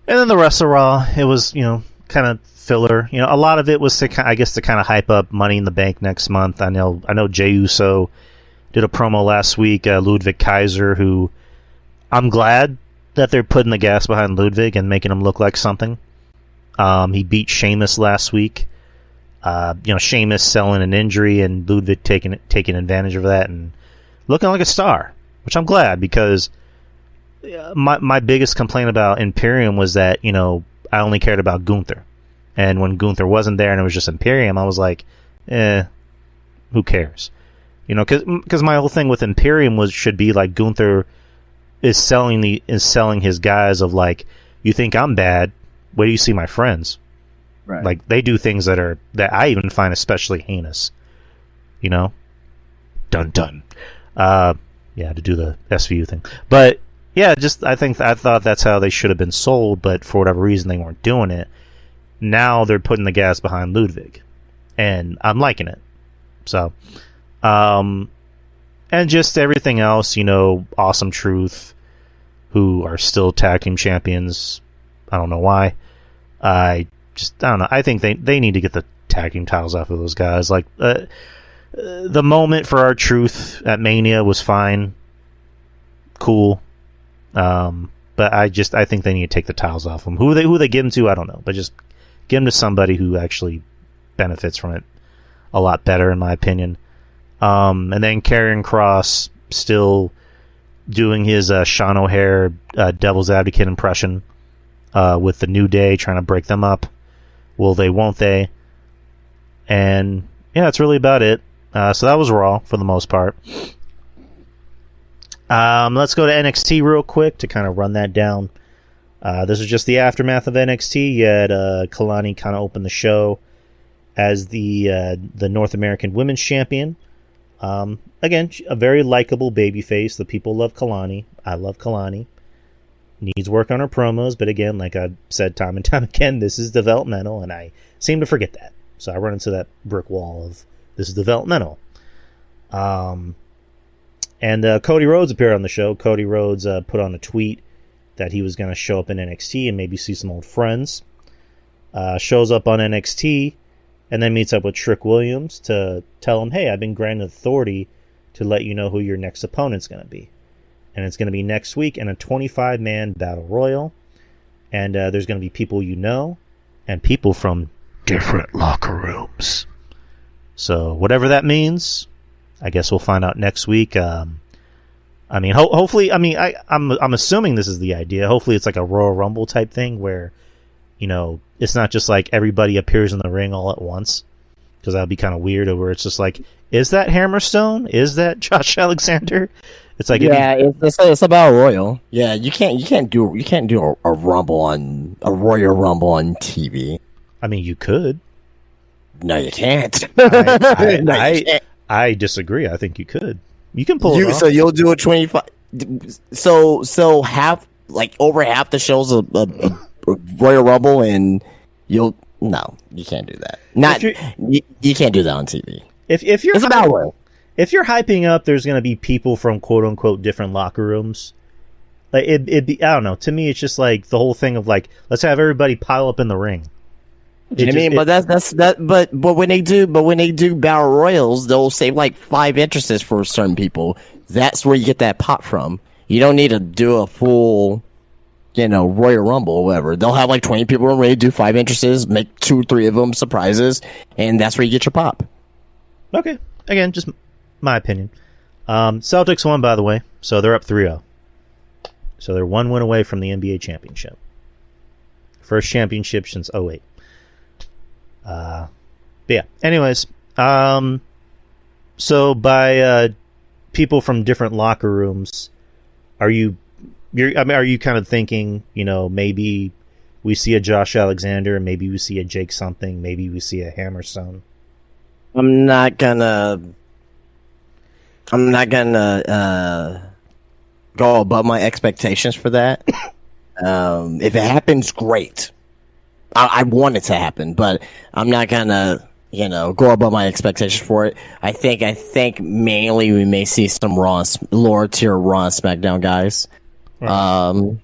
And then the rest of Raw, it was, kind of filler. A lot of it was to kind of hype up Money in the Bank next month. I know Jey Uso did a promo last week. Ludwig Kaiser, who I'm glad that they're putting the gas behind Ludwig and making him look like something. He beat Sheamus last week. Sheamus selling an injury and Ludwig taking advantage of that and looking like a star, which I'm glad, because my biggest complaint about Imperium was that, I only cared about Gunther. And when Gunther wasn't there and it was just Imperium, I was like, who cares? Because my whole thing with Imperium should be like Gunther is selling his guys of like, you think I'm bad, wait till you see my friends. Right. Like, they do things that I even find especially heinous. Dun dun. To do the SVU thing. But yeah, I thought that's how they should have been sold, but for whatever reason they weren't doing it. Now they're putting the gas behind Ludwig, and I'm liking it. So, and just everything else, Awesome Truth, who are still tag team champions. I don't know why. I just I don't know. I think they need to get the tag team titles off of those guys. Like the moment for R-Truth at Mania was fine, cool, but I think they need to take the titles off them. Who they give them to, I don't know, but just give them to somebody who actually benefits from it a lot better, in my opinion. And then Karrion Kross still doing his Sean O'Haire Devil's Advocate impression with the New Day, trying to break them up. Will they, won't they? And yeah, that's really about it. So that was Raw for the most part. Let's go to NXT real quick to kind of run that down. This is just the aftermath of NXT. You had Kalani kind of open the show as the North American Women's Champion. Again, a very likable babyface. The people love Kalani. I love Kalani. Needs work on her promos, but again, like I've said time and time again, this is developmental, and I seem to forget that. So I run into that brick wall of this is developmental. And Cody Rhodes appeared on the show. Cody Rhodes put on a tweet that he was going to show up in NXT and maybe see some old friends. Shows up on NXT and then meets up with Trick Williams to tell him, hey, I've been granted authority to let you know who your next opponent's going to be. And it's going to be next week in a 25-man battle royal. And there's going to be people you know and people from different locker rooms. So whatever that means, I guess we'll find out next week. I mean, hopefully, I mean, I'm assuming this is the idea. Hopefully it's like a Royal Rumble type thing where, you know, it's not just like everybody appears in the ring all at once, because that would be kind of weird. Where it's just like, is that Hammerstone? Is that Josh Alexander? It's like, yeah, it's about Royal. Yeah, you can't do a Rumble on a Royal Rumble on TV. I mean, you could. No, you can't. I disagree. I think you could. You can pull it off. So you'll do a 25. So half, like over half the shows a Royal Rumble, and you can't do that. You can't do that on TV. If you're it's about Royal. If you're hyping up, there's going to be people from quote unquote different locker rooms. Like it'd be, I don't know. To me, it's just like the whole thing of like, let's have everybody pile up in the ring. But when they do battle royals, they'll save like 5 entrances for certain people. That's where you get that pop from. You don't need to do a full, Royal Rumble or whatever. They'll have like 20 people ready to do 5 entrances, make 2 or 3 of them surprises, and that's where you get your pop. Okay, again, just my opinion. Celtics won, by the way, so they're up 3-0. So they're 1 win away from the NBA championship. First championship since 2008. But yeah, anyways, so by people from different locker rooms, are you kind of thinking, maybe we see a Josh Alexander, maybe we see a Jake something, maybe we see a Hammerstone? I'm not gonna go above my expectations for that. If it happens, great. I want it to happen, but I'm not gonna, go above my expectations for it. I think mainly we may see some lower tier Raw and SmackDown guys. Right.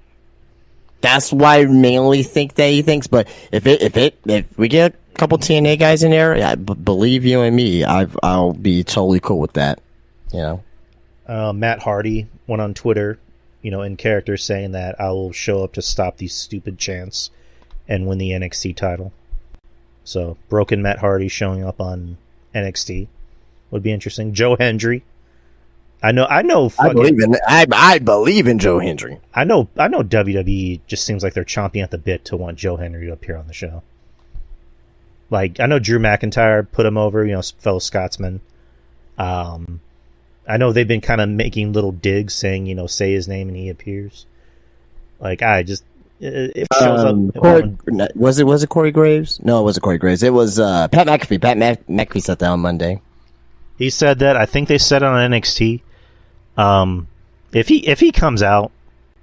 That's why I mainly think that he thinks. But if we get a couple TNA guys in there, believe you and me, I'll be totally cool with that. Matt Hardy went on Twitter, in character saying that I will show up to stop these stupid chants and win the NXT title. So, broken Matt Hardy showing up on NXT would be interesting. Joe Hendry. I believe in Joe Hendry. I know WWE just seems like they're chomping at the bit to want Joe Hendry to appear on the show. Like, I know Drew McIntyre put him over, fellow Scotsman. I know they've been kind of making little digs saying, say his name and he appears. Like, if it shows up, was it Corey Graves? No, it wasn't Corey Graves. It was Pat McAfee. Pat McAfee said that on Monday. He said that. I think they said it on NXT. If he comes out,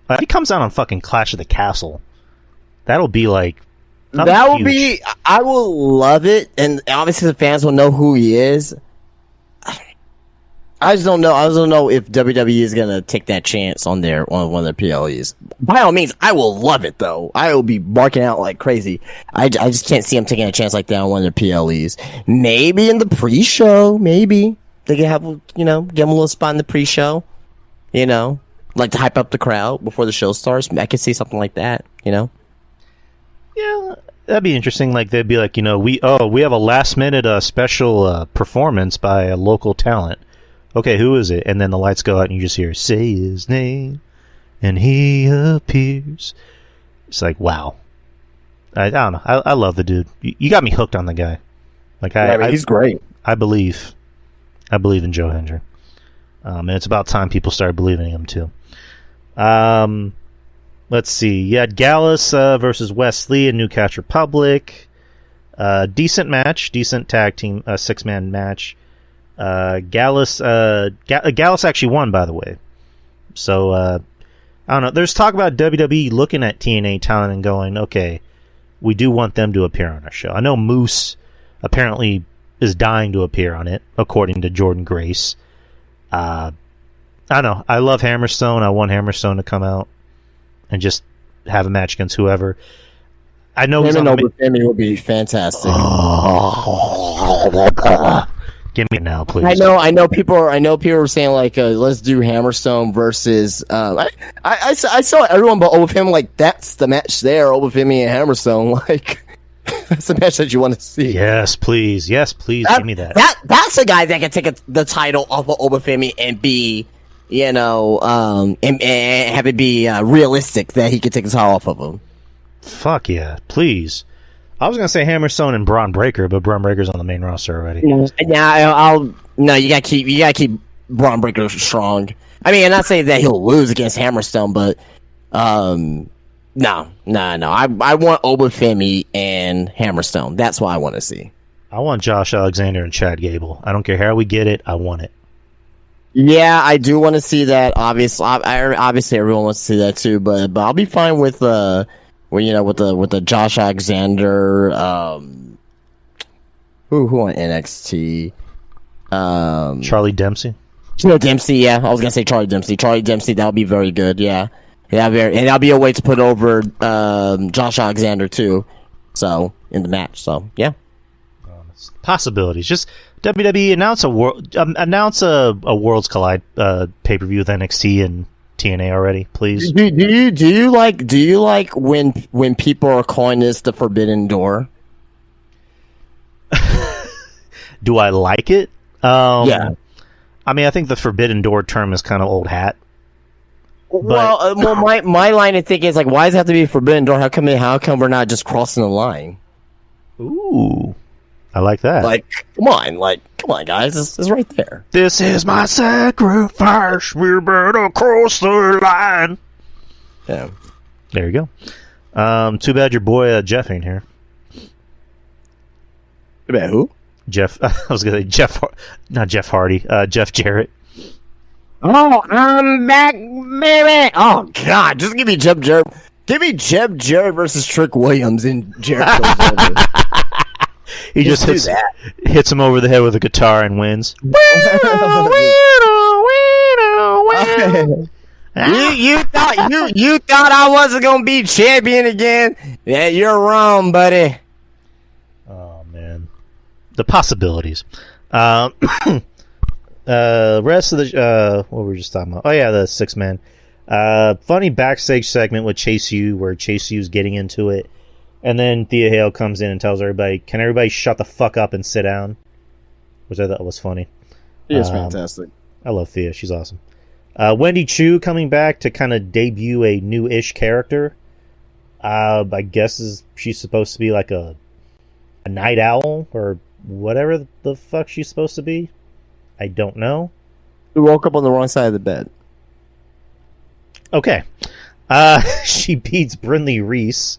if he comes out on fucking Clash of the Castle, that'll be like that will be. I will love it, and obviously the fans will know who he is. I just don't know. I just don't know if WWE is gonna take that chance on one of their PLEs. By all means, I will love it though. I will be barking out like crazy. I just can't see them taking a chance like that on one of their PLEs. Maybe in the pre-show. Maybe they can have give them a little spot in the pre-show. Like to hype up the crowd before the show starts. I could see something like that. Yeah, that'd be interesting. Like they'd be like, we have a last minute special performance by a local talent. Okay, who is it? And then the lights go out and you just hear, say his name, and he appears. It's like, wow. I don't know. I love the dude. You got me hooked on the guy. Like he's great. I believe in Joe Hendry. And it's about time people started believing in him too. Let's see. You had Gallus versus Wesley in Newcastle Republic. Decent match. Decent tag team 6-man match. Gallus actually won, by the way. So I don't know. There's talk about WWE looking at TNA talent and going, okay, we do want them to appear on our show. I know Moose apparently is dying to appear on it, according to Jordan Grace. I don't know. I love Hammerstone. I want Hammerstone to come out and just have a match against whoever. I know him and Obafemi would be fantastic. Give me it now, please. I know. People are saying like, let's do Hammerstone versus. I saw everyone but Obafemi. Like that's the match there. Obafemi and Hammerstone. Like that's the match that you want to see. Yes, please. Yes, please. Give me that. That's a guy that can take the title off of Obafemi and be, and have it be realistic that he can take the title off of him. Fuck yeah, please. I was gonna say Hammerstone and Braun Breaker, but Braun Breaker's on the main roster already. Yeah, you gotta keep Braun Breaker strong. I mean, I'm not saying that he'll lose against Hammerstone, but no. I want Obafemi and Hammerstone. That's what I want to see. I want Josh Alexander and Chad Gable. I don't care how we get it. I want it. Yeah, I do want to see that. Obviously, everyone wants to see that too. But I'll be fine with with the Josh Alexander. Who on NXT? Charlie Dempsey. Dempsey. Yeah, I was gonna say Charlie Dempsey. Charlie Dempsey. That would be very good. Yeah. And that'll be a way to put over Josh Alexander too. So in the match. So yeah. Possibilities. Just WWE announce a Worlds Collide pay-per-view with NXT and TNA already, please. Do you like when people are calling this the Forbidden Door? Do I like it? Yeah. I mean, I think the Forbidden Door term is kind of old hat. Well, my line of thinking is like, why does it have to be a Forbidden Door? How come we're not just crossing the line? Ooh, I like that. Like, come on, guys, it's right there. This is my sacrifice. We better cross the line. Yeah, there you go. Too bad your boy Jeff ain't here. Too bad who? Jeff. I was gonna say not Jeff Hardy. Jeff Jarrett. Oh, I'm back, baby. Oh God, just give me Jeff Jarrett. Give me Jeff Jarrett versus Trick Williams and Jarrett goes over. He just hits him over the head with a guitar and wins. You thought I wasn't gonna be champion again? Yeah, you're wrong, buddy. Oh man, the possibilities. Rest of the what were we just talking about? Oh yeah, the 6-man. Funny backstage segment with Chase U, where Chase U's getting into it, and then Thea Hale comes in and tells everybody, "Can everybody shut the fuck up and sit down?" Which I thought was funny. She is fantastic. I love Thea; she's awesome. Wendy Chu coming back to kind of debut a new-ish character. I guess she's supposed to be like a night owl or whatever the fuck she's supposed to be. I don't know. We woke up on the wrong side of the bed. Okay. She beats Brindley Reese.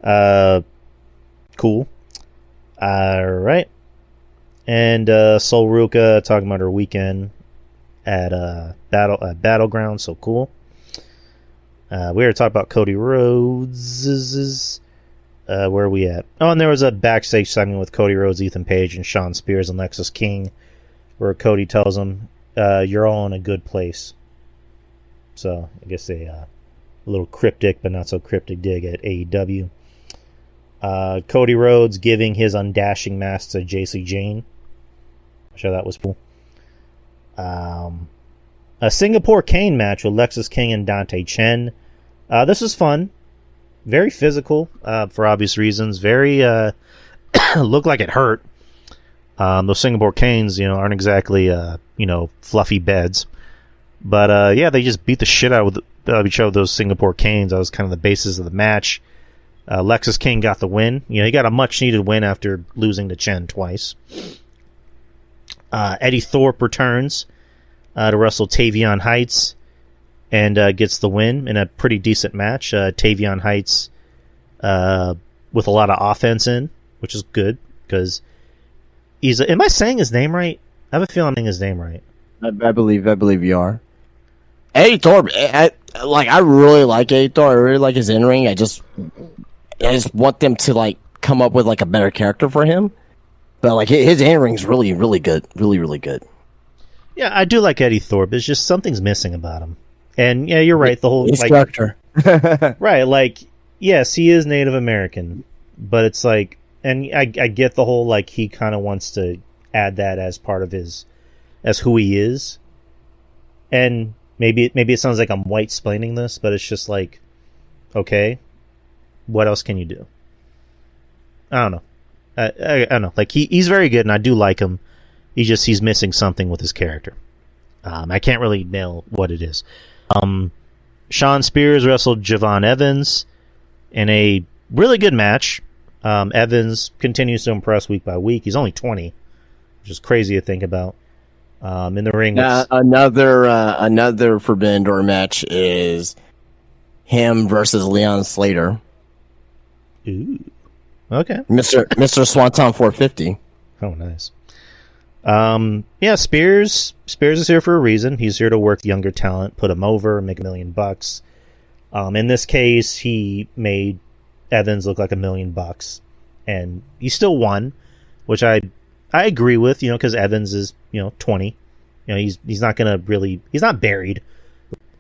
Cool. Alright. And Sol Ruka talking about her weekend at Battleground, so cool. We already talked about Cody Rhodes. Where are we at? Oh, and there was a backstage segment with Cody Rhodes, Ethan Page, and Shawn Spears and Lexis King, where Cody tells him you're all in a good place. So I guess a little cryptic but not so cryptic dig at AEW. Cody Rhodes giving his undashing mask to JC Jane. I'm sure that was cool. A Singapore Kane match with Lexis King and Dante Chen. This was fun. Very physical, for obvious reasons. Very, looked like it hurt. Those Singapore Canes, aren't exactly, fluffy beds. But, yeah, they just beat the shit out of each other, those Singapore Canes. That was kind of the basis of the match. Lexis King got the win. He got a much-needed win after losing to Chen twice. Eddie Thorpe returns to wrestle Tavion Heights and gets the win in a pretty decent match. Tavion Heights with a lot of offense in, which is good because he's. Am I saying his name right? I have a feeling I'm saying his name right. I believe you are. Eddie Thorpe, I really like Eddie Thorpe. I really like his in-ring. I just want them to come up with a better character for him. But his in-ring's really, really good. Really, really good. Yeah, I do like Eddie Thorpe. It's just something's missing about him. And yeah, you're right. The whole his character, right? Yes, he is Native American, but it's and I get the whole he kind of wants to add that as part of as who he is. And maybe it sounds like I'm white-splaining this, but it's just okay, what else can you do? I don't know. I don't know. He's very good, and I do like him. He's missing something with his character. I can't really nail what it is. Shawn Spears wrestled Javon Evans in a really good match. Evans continues to impress week by week. He's only 20, which is crazy to think about. In the ring, another Forbidden Door match is him versus Leon Slater. Ooh, okay, Mr. Swanton 450. Oh, nice. Yeah, Spears is here for a reason. He's here to work the younger talent, put him over, make $1 million. In this case, he made Evans look like $1 million, and he still won, which I agree with, because Evans is 20. He's not he's not buried,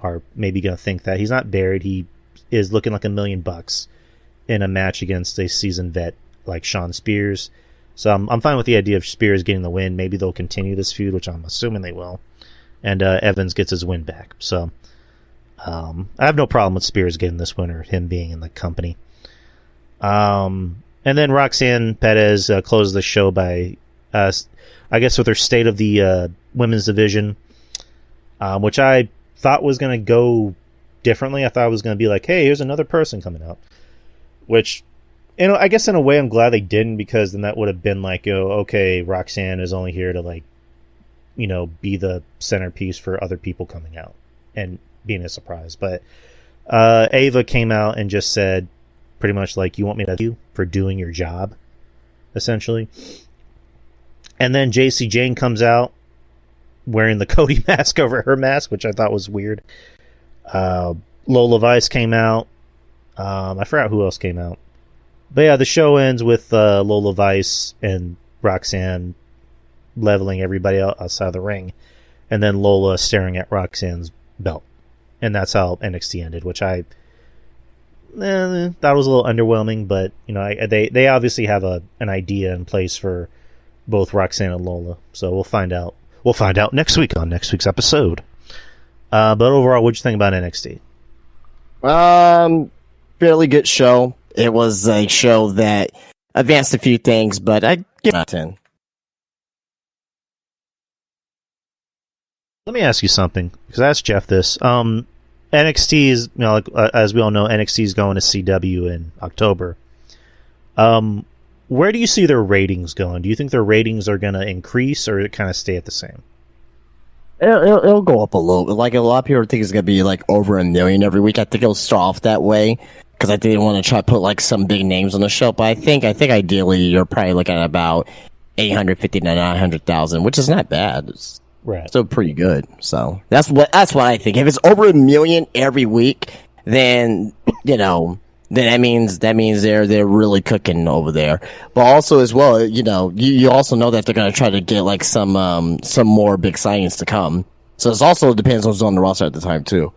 or maybe gonna think that he's not buried. He is looking like $1 million in a match against a seasoned vet like Shawn Spears. So I'm fine with the idea of Spears getting the win. Maybe they'll continue this feud, which I'm assuming they will. And Evans gets his win back. So I have no problem with Spears getting this win or him being in the company. And then Roxanne Perez closed the show by, I guess, with her State of the Women's Division, which I thought was going to go differently. I thought it was going to be hey, here's another person coming out. Which... I guess in a way I'm glad they didn't, because then that would have been okay, Roxanne is only here to be the centerpiece for other people coming out and being a surprise. But Ava came out and just said pretty much you want me to thank you for doing your job, essentially. And then JC Jane comes out wearing the Cody mask over her mask, which I thought was weird. Lola Vice came out. I forgot who else came out. But yeah, the show ends with Lola Vice and Roxanne leveling everybody outside the ring, and then Lola staring at Roxanne's belt. And that's how NXT ended, which I thought was a little underwhelming, but they obviously have an idea in place for both Roxanne and Lola, so we'll find out. We'll find out next week on next week's episode. But overall, what'd you think about NXT? Fairly good show. It was a show that advanced a few things, but I'd give it a 10. Let me ask you something, because I asked Jeff this. NXT is, as we all know, NXT is going to CW in October. Where do you see their ratings going? Do you think their ratings are going to increase, or kind of stay at the same? It'll go up a little. A lot of people think it's going to be over 1 million every week. I think it'll start off that way, because I think they want to try to put some big names on the show. But I think ideally you're probably looking at about 850 to 900,000, which is not bad. It's still pretty good. So that's what I think. If it's over 1 million every week, then then that means they're really cooking over there. But also as well, you also know that they're going to try to get like some more big signings to come. So it also depends on who's on the roster at the time too.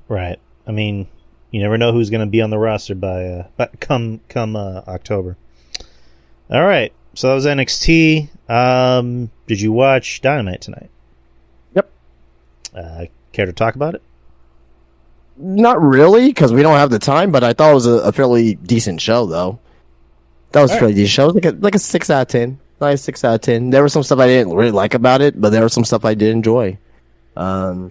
Right. I mean, you never know who's going to be on the roster come October. All right. So that was NXT. Did you watch Dynamite tonight? Yep. Care to talk about it? Not really, because we don't have the time. But I thought it was a fairly decent show, though. That was a fairly decent show. It was like a 6 out of 10. Nice 6 out of 10. There was some stuff I didn't really like about it, but there was some stuff I did enjoy. I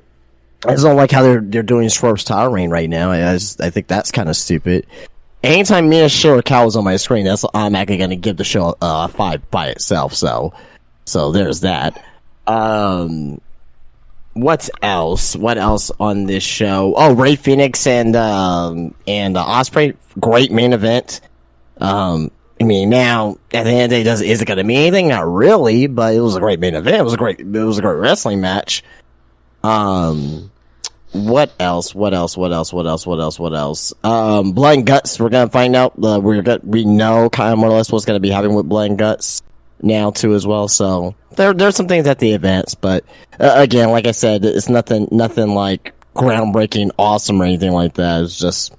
just don't like how they're doing Swerve's title reign right now. I think that's kind of stupid. Anytime Mia Shirakawa is on my screen, that's automatically going to give the show a 5 by itself. So there's that. What else? What else on this show? Oh, Rey Fenix and Ospreay, great main event. I mean, now at the end of the day, is it going to mean anything? Not really, but it was a great main event. It was a great wrestling match. What else? Blood and Guts. We're gonna find out. We know kind of more or less what's gonna be happening with Blood and Guts now too as well. So there's some things at the events, but again, like I said, it's nothing like groundbreaking, awesome or anything like that. It's just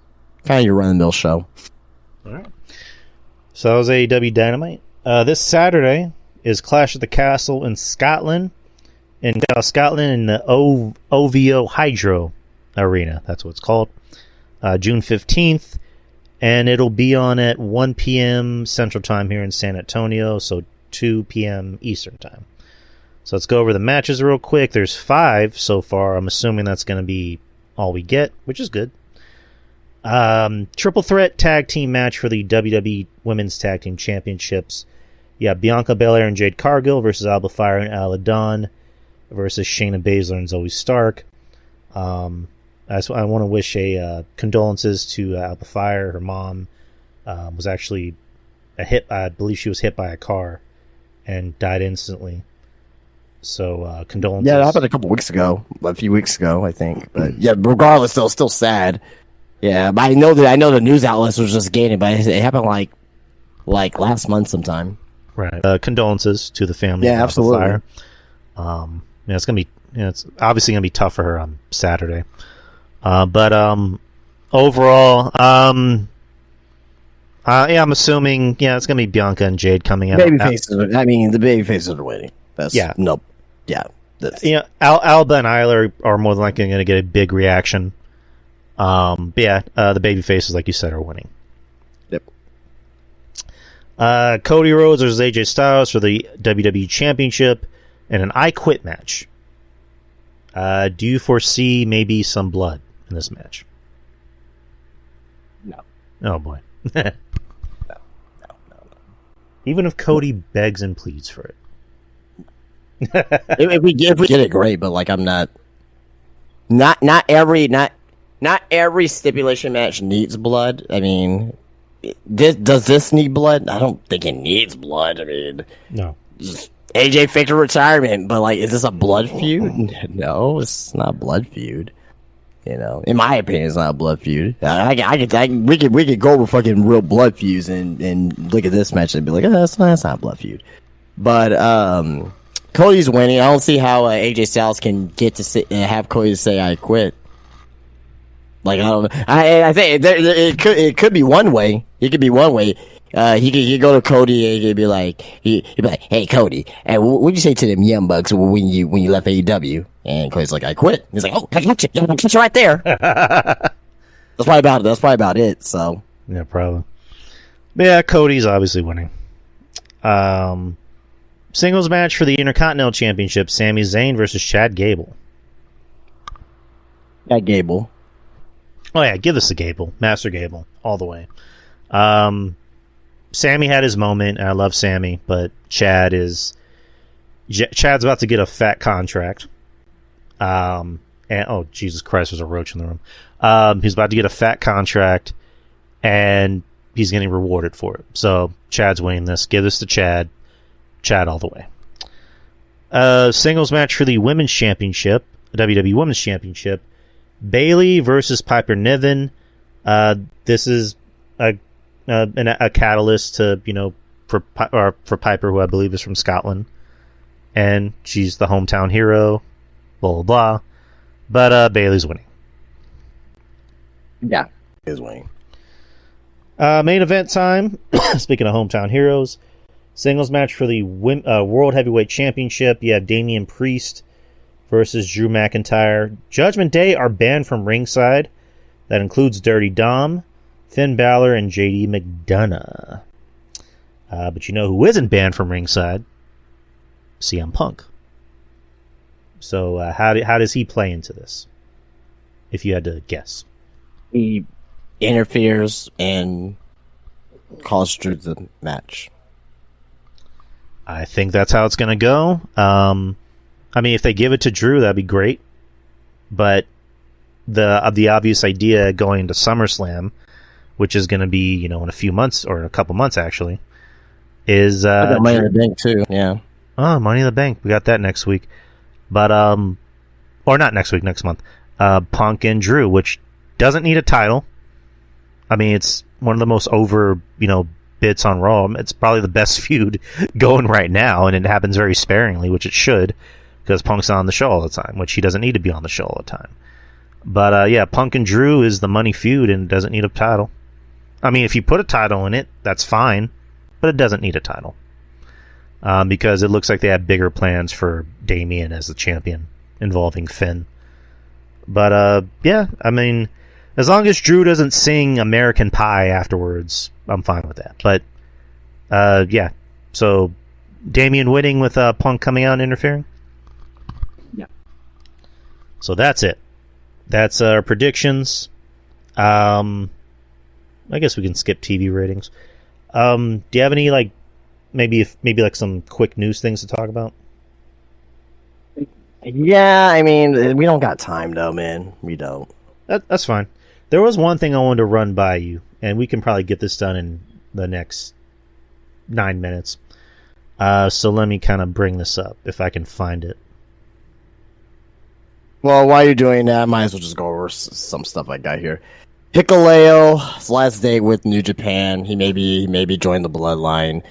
kind of your run of the mill show. All right. So that was AEW Dynamite. This Saturday is Clash at the Castle in Scotland. In Scotland, in the OVO Hydro Arena. That's what it's called. June 15th. And it'll be on at 1 p.m. Central Time here in San Antonio, so 2 p.m. Eastern Time. So let's go over the matches real quick. There's 5 so far. I'm assuming that's going to be all we get, which is good. Triple threat tag team match for the WWE Women's Tag Team Championships. You have Bianca Belair and Jade Cargill versus Alba Fire and Ala Dawn versus Shayna Baszler and Zoe Stark. I want to wish condolences to Alba Fire. Her mom was actually I believe she was hit by a car and died instantly. So condolences. Yeah, that happened a few weeks ago, I think. But yeah, regardless, still sad. Yeah, but I know the news outlets was just gaining, but it happened like last month sometime. Right. Condolences to the family. Yeah, absolutely. Fire. It's gonna be. It's obviously gonna be tough for her on Saturday. But overall, I'm assuming it's gonna be Bianca and Jade coming out. The baby faces are winning. Nope. Yeah. Alba and Isla are more than likely going to get a big reaction. The baby faces, like you said, are winning. Yep. Cody Rhodes versus AJ Styles for the WWE Championship and an I Quit match. Do you foresee maybe some blood in this match? No. Oh boy. No. Even if Cody begs and pleads for it. if we get it, great. But like, I'm not every stipulation match needs blood. I mean, does this need blood? I don't think it needs blood. I mean, no. AJ faked a retirement, but like, is this a blood feud? No, it's not a blood feud. In my opinion, it's not a blood feud. We could go over fucking real blood feuds and look at this match and be like, that's not a blood feud. But Cody's winning. I don't see how AJ Styles can get to have Cody to say I quit. Like, I don't know. I think it could be one way. It could be one way. He could go to Cody and he'd be like, hey Cody, and what'd you say to them young bucks when you left AEW? And Cody's like, I quit. He's like, oh, I got you. I got you right there. That's probably about it. So yeah, probably. But yeah, Cody's obviously winning. Singles match for the Intercontinental Championship: Sami Zayn versus Chad Gable. Yeah, Gable. Oh yeah, give us the Gable, Master Gable, all the way. Sammy had his moment, and I love Sammy, but Chad's about to get a fat contract. And oh Jesus Christ, there's a roach in the room. He's about to get a fat contract, and he's getting rewarded for it. So Chad's winning this. Give this to Chad. Chad all the way. Singles match for the Women's Championship, WWE Women's Championship. Bayley versus Piper Niven. This is a catalyst to, for Piper, who I believe is from Scotland, and she's the hometown hero. Blah blah blah. But Bayley's winning. Yeah, is winning. Main event time. Speaking of hometown heroes, singles match for the World Heavyweight Championship. You have Damian Priest versus Drew McIntyre. Judgment Day are banned from ringside. That includes Dirty Dom, Finn Balor, and JD McDonough. But you know who isn't banned from ringside? CM Punk. So how does he play into this? If you had to guess. He interferes and calls Drew the match. I think that's how it's going to go. I mean, if they give it to Drew, that'd be great. But the obvious idea going to SummerSlam, which is going to be, in a few months, or a couple months actually, is Money in the Bank too. Yeah. Oh, Money in the Bank. We got that next week. But or not next week, next month. Punk and Drew, which doesn't need a title. I mean, it's one of the most over, bits on Raw. It's probably the best feud going right now, and it happens very sparingly, which it should, because Punk's on the show all the time, which he doesn't need to be on the show all the time. But yeah, Punk and Drew is the money feud and doesn't need a title. I mean, if you put a title in it, that's fine, but it doesn't need a title. Because it looks like they have bigger plans for Damian as the champion, involving Finn. But yeah, I mean, as long as Drew doesn't sing American Pie afterwards, I'm fine with that. But yeah, so Damian winning with Punk coming out and interfering? Yeah. So that's it. That's our predictions. I guess we can skip TV ratings. Do you have any, maybe some quick news things to talk about? Yeah, I mean, we don't got time though, man. We don't. That's fine. There was one thing I wanted to run by you, and we can probably get this done in the next 9 minutes. So let me kind of bring this up, if I can find it. Well, while you're doing that, I might as well just go over some stuff I got here. Hikareo's last day with New Japan. He maybe joined the Bloodline.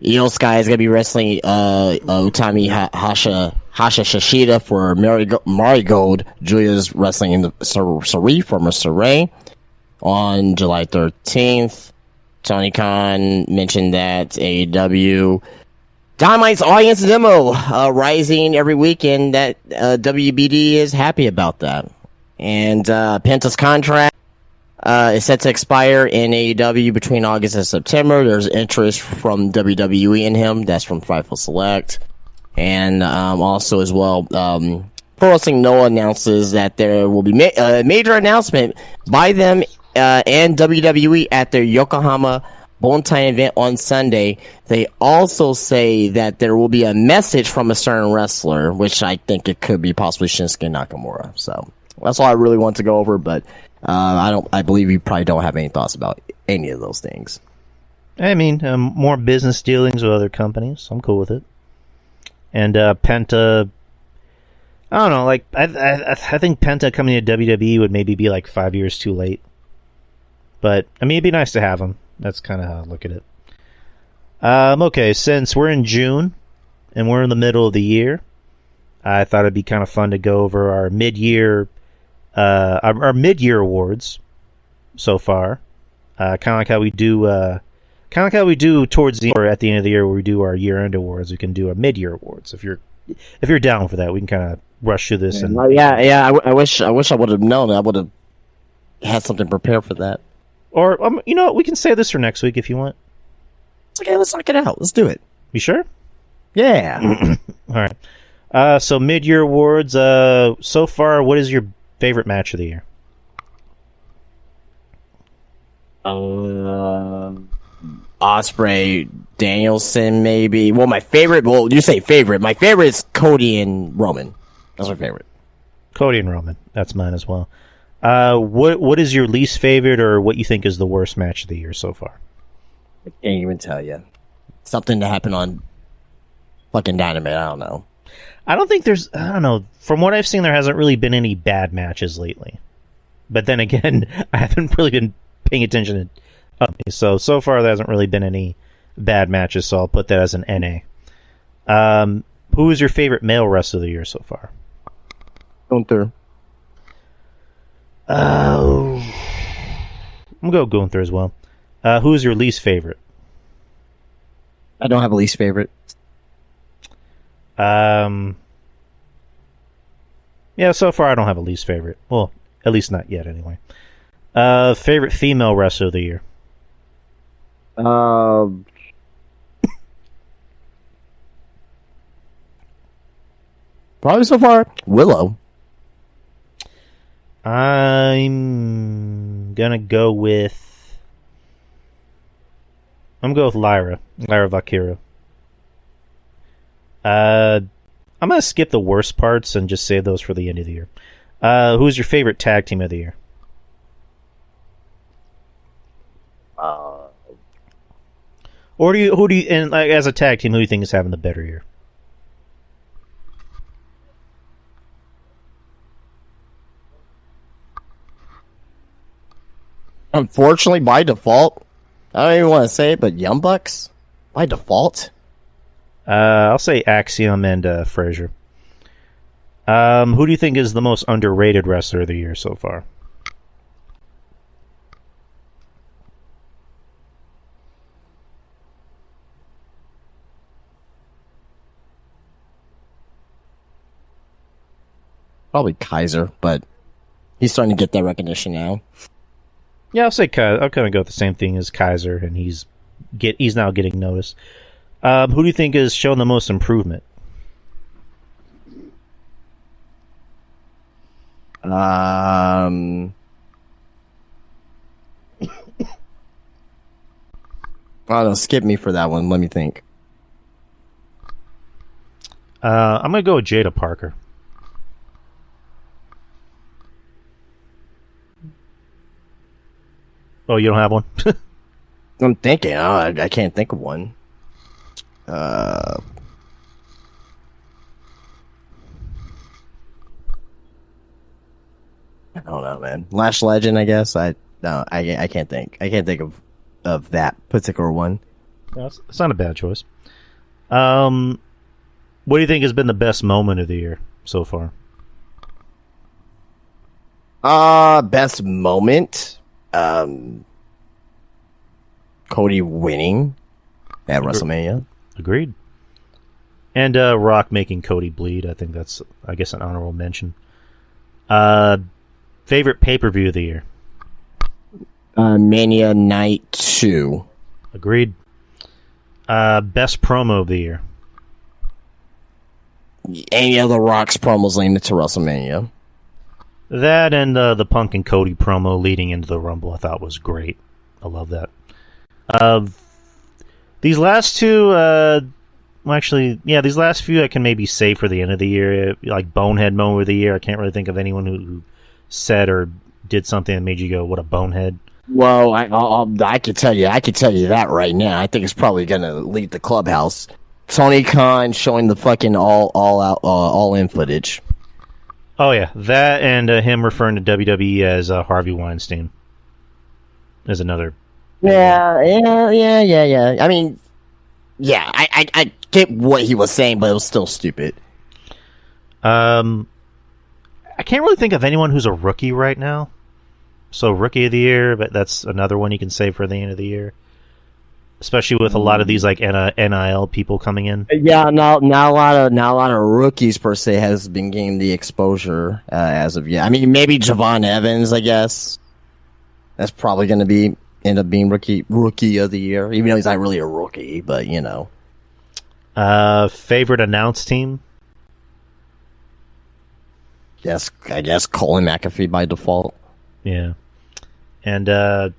Io Sky is gonna be wrestling Utami Hasha Shishida for Marigold. Julia's wrestling in the Sarai for Sarai on July 13th. Tony Khan mentioned that AEW Dynamite's audience demo rising every weekend. That WBD is happy about that. And Penta's contract is set to expire in AEW between August and September. There's interest from WWE in him. That's from Fightful Select. And also as well, Pro Wrestling Noah announces that there will be a major announcement by them and WWE at their Yokohama Bontai event on Sunday. They also say that there will be a message from a certain wrestler, which I think it could be possibly Shinsuke Nakamura. So that's all I really want to go over, but I believe you probably don't have any thoughts about any of those things. I mean, more business dealings with other companies. I'm cool with it. And Penta, I don't know. I think Penta coming to WWE would maybe be 5 years too late. But I mean, it'd be nice to have him. That's kind of how I look at it. Okay, since we're in June and we're in the middle of the year, I thought it'd be kind of fun to go over our mid-year awards so far. Kind of like how we do towards the or at the end of the year where we do our year-end awards. We can do our mid-year awards. If you're down for that, we can kind of rush through this. I wish I would have known. I would have had something prepared for that. Or you know what? We can save this for next week if you want. It's okay. Let's knock it out. Let's do it. You sure? Yeah. All right. So mid-year awards. So far, what is your favorite match of the year? Ospreay, Danielson, maybe. Well, my favorite. Well, you say favorite. My favorite is Cody and Roman. That's my favorite. Cody and Roman. That's mine as well. What is your least favorite, or what you think is the worst match of the year so far? I can't even tell you. Something that happened on fucking Dynamite. I don't know. I don't know. From what I've seen, there hasn't really been any bad matches lately. But then again, I haven't really been paying attention to so far there hasn't really been any bad matches, so I'll put that as an NA. Who is your favorite male wrestler of the year so far? Gunther. I'm going to go Gunther as well. Who is your least favorite? I don't have a least favorite. Yeah, so far I don't have a least favorite. Well, at least not yet, anyway. Favorite female wrestler of the year? Probably so far, Willow. I'm gonna go with Lyra Valkyria. I'm gonna skip the worst parts and just save those for the end of the year. Who's your favorite tag team of the year? Or who do you, and like as a tag team, who do you think is having the better year? Unfortunately, by default, I don't even want to say it, but Young Bucks by default. I'll say Axiom and Frazier. Who do you think is the most underrated wrestler of the year so far? Probably Kaiser, but he's starting to get that recognition now. Yeah, I'll say Kaiser. I'll kind of go with the same thing as Kaiser, and he's now getting noticed. Who do you think has shown the most improvement? I don't know, skip me for that one. Let me think. I'm gonna go with Jada Parker. Oh, you don't have one? I'm thinking. I can't think of one. I don't know, man. Lash Legend, I guess. I can't think. I can't think of that particular one. No, it's not a bad choice. What do you think has been the best moment of the year so far? Best moment. Cody winning at WrestleMania. Agreed. And Rock making Cody bleed. I think that's, I guess, an honorable mention. Favorite pay-per-view of the year? Mania Night 2. Agreed. Best promo of the year? Any of the Rock's promos leading to WrestleMania. That and the Punk and Cody promo leading into the Rumble I thought was great. I love that. These last two, these last few I can maybe save for the end of the year. Like Bonehead moment of the year, I can't really think of anyone who said or did something that made you go, "What a bonehead!" Well, I could tell you that right now. I think it's probably gonna lead the Clubhouse. Tony Khan showing the fucking all in footage. Oh yeah, that and him referring to WWE as Harvey Weinstein is another. Yeah. I mean, yeah, I get what he was saying, but it was still stupid. I can't really think of anyone who's a rookie right now. So rookie of the year, but that's another one you can save for the end of the year. Especially with a lot of these like NIL people coming in. Yeah, not a lot of rookies per se has been getting the exposure as of yet. I mean, maybe Javon Evans, I guess. That's probably going to end up being rookie of the year, even though he's not really a rookie, but you know. Favorite announced team? Yes, I guess Colin McAfee by default. Yeah, and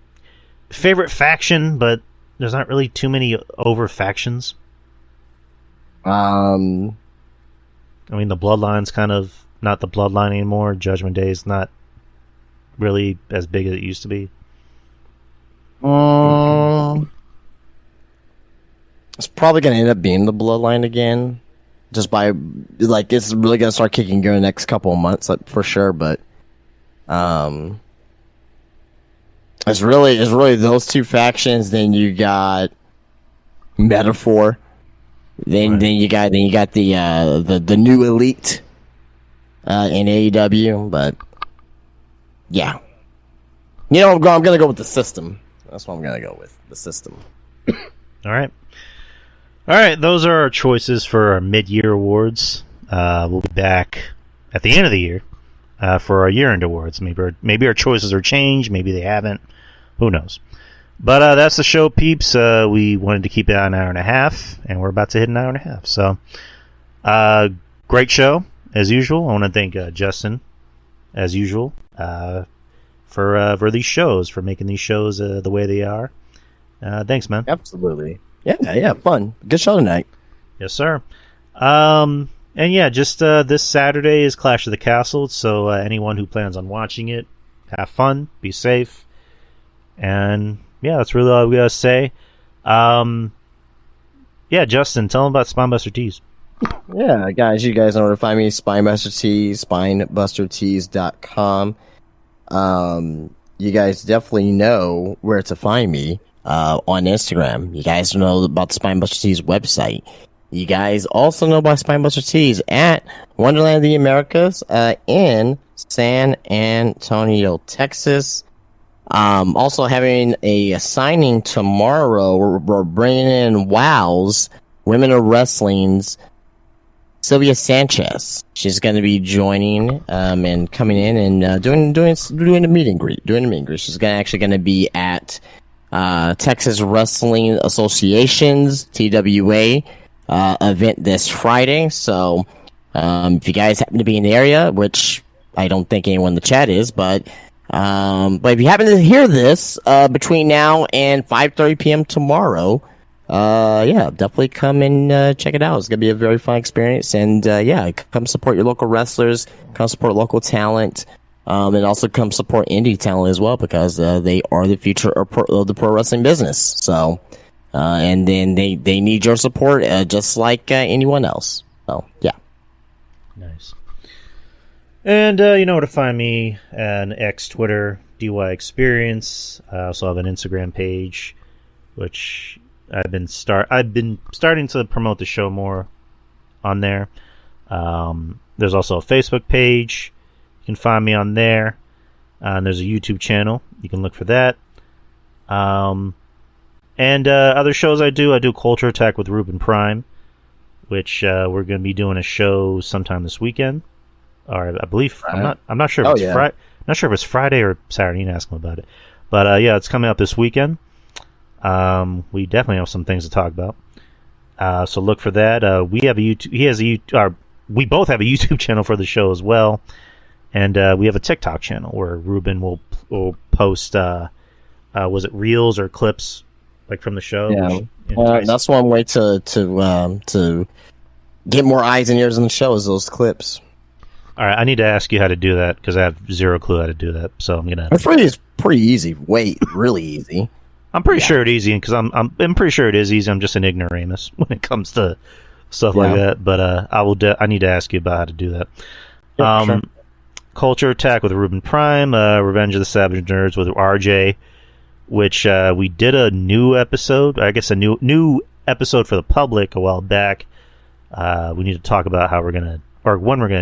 favorite faction, but there's not really too many over factions. I mean, the Bloodline's kind of not the Bloodline anymore. Judgment Day is not really as big as it used to be. It's probably going to end up being the Bloodline again. Just by, like, it's really going to start kicking gear in the next couple of months, like, for sure, but, It's really those two factions. Then you got Metaphor. Then you got the new elite in AEW. But yeah, I'm gonna go with the system. That's what I'm gonna go with, the system. All right. Those are our choices for our mid-year awards. We'll be back at the end of the year for our year-end awards. Maybe our choices are changed. Maybe they haven't. Who knows? But that's the show, peeps. We wanted to keep it an hour and a half, and we're about to hit an hour and a half. So, great show as usual. I want to thank Justin, as usual, for these shows, for making these shows the way they are. Thanks, man. Absolutely. Yeah, fun. Good show tonight. Yes, sir. And yeah, just this Saturday is Clash of the Castle, so anyone who plans on watching it, have fun, be safe, and yeah, that's really all we gotta say. Yeah, Justin, tell them about Spinebuster Tees. Yeah, guys, you guys know where to find me. Spinebuster Tees, spinebustertees.com. You guys definitely know where to find me on Instagram. You guys know about the Spinebuster Tees website. You guys also know about Spinebuster Tees at Wonderland of the Americas in San Antonio, Texas. Also having a signing tomorrow. We're bringing in WOW's Women of Wrestling's Sylvia Sanchez. She's going to be joining and coming in and doing a meet and greet. She's actually going to be at Texas Wrestling Association's TWA event this Friday. So if you guys happen to be in the area, which I don't think anyone in the chat is, but if you happen to hear this between now and 5:30 p.m. tomorrow, definitely come and check it out. It's gonna be a very fun experience, and come support your local wrestlers, come support local talent, and also come support indie talent as well, because they are the future of the pro wrestling business. So, and then they need your support just like anyone else. So, yeah. Nice. And you know where to find me on X, Twitter, DY Experience. I also have an Instagram page, which I've been starting to promote the show more on there. There's also a Facebook page. You can find me on there. And there's a YouTube channel. You can look for that. And other shows I do Culture Attack with Ruben Prime, which we're going to be doing a show sometime this weekend. Or I believe I'm not sure if it's Friday. Not sure if it's Friday or Saturday. You can ask him about it. But it's coming up this weekend. We definitely have some things to talk about. So look for that. We have a YouTube. We both have a YouTube channel for the show as well, and we have a TikTok channel where Ruben will post. Was it reels or clips like from the show? Yeah, that's one way to get more eyes and ears on the show is those clips. All right, I need to ask you how to do that because I have zero clue how to do that. So I'm gonna. It's pretty easy. Really easy. I'm pretty sure it's easy because I'm pretty sure it is easy. I'm just an ignoramus when it comes to stuff like that. But I need to ask you about how to do that. Sure. Culture Attack with Ruben Prime, Revenge of the Savage Nerds with RJ, which we did a new episode. I guess a new episode for the public a while back. We need to talk about how we're gonna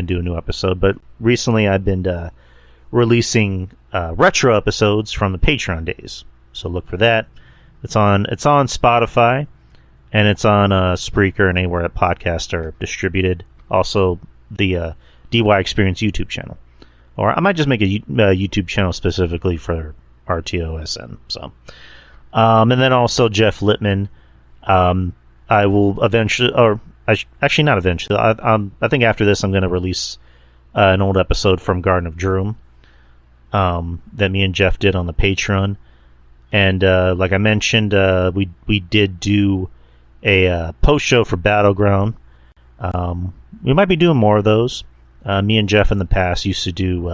do a new episode. But recently I've been releasing retro episodes from the Patreon days. So look for that. It's on Spotify, and it's on Spreaker and anywhere that podcasts are distributed. Also, the DY Experience YouTube channel, or I might just make a YouTube channel specifically for RTOSN. So, and then also Jeff Littman. I will eventually, actually not eventually. I think after this, I'm going to release an old episode from Garden of Droom that me and Jeff did on the Patreon. And like I mentioned, we did do a post show for Battleground. We might be doing more of those. Me and Jeff in the past used to do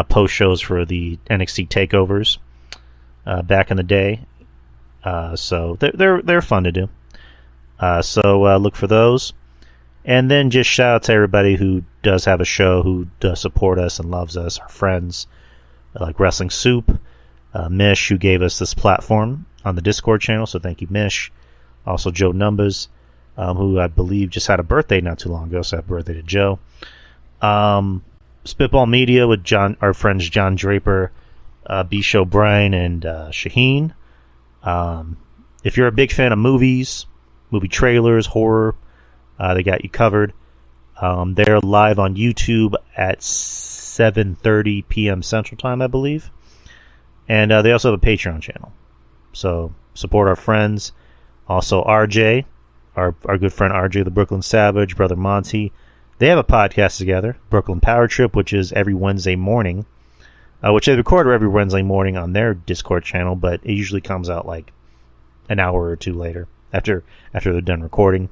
post shows for the NXT takeovers back in the day. So they're fun to do. So look for those. And then just shout out to everybody who does have a show, who does support us and loves us, our friends, like Wrestling Soup. Mish, who gave us this platform on the Discord channel, so thank you, Mish. Also, Joe Numbers, who I believe just had a birthday not too long ago, so happy birthday to Joe. Spitball Media with our friends John Draper, B. O'Brien, and Shaheen. If you're a big fan of movies, movie trailers, horror, they got you covered. They're live on YouTube at 7:30 p.m. Central Time, I believe. And they also have a Patreon channel. So support our friends. Also RJ, our good friend RJ, the Brooklyn Savage, Brother Monty. They have a podcast together, Brooklyn Power Trip, which is every Wednesday morning. Which they record every Wednesday morning on their Discord channel, but it usually comes out like an hour or two later after they're done recording.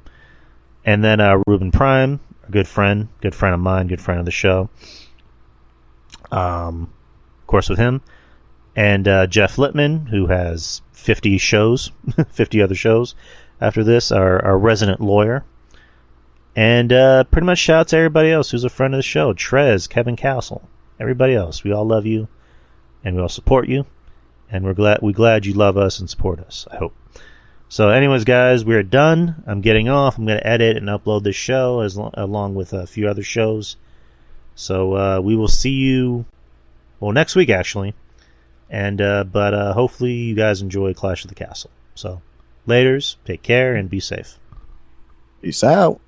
And then Ruben Prime, a good friend of mine, good friend of the show. Of course, with him. And Jeff Littman, who has 50 shows, 50 other shows after this, our resident lawyer. And pretty much shout out to everybody else who's a friend of the show. Trez, Kevin Castle, everybody else. We all love you, and we all support you. And we're glad you love us and support us, I hope. So anyways, guys, we're done. I'm getting off. I'm going to edit and upload this show along with a few other shows. So we will see you, next week, actually. And but hopefully you guys enjoy Clash of the Castle. So laters, take care, and be safe. Peace out.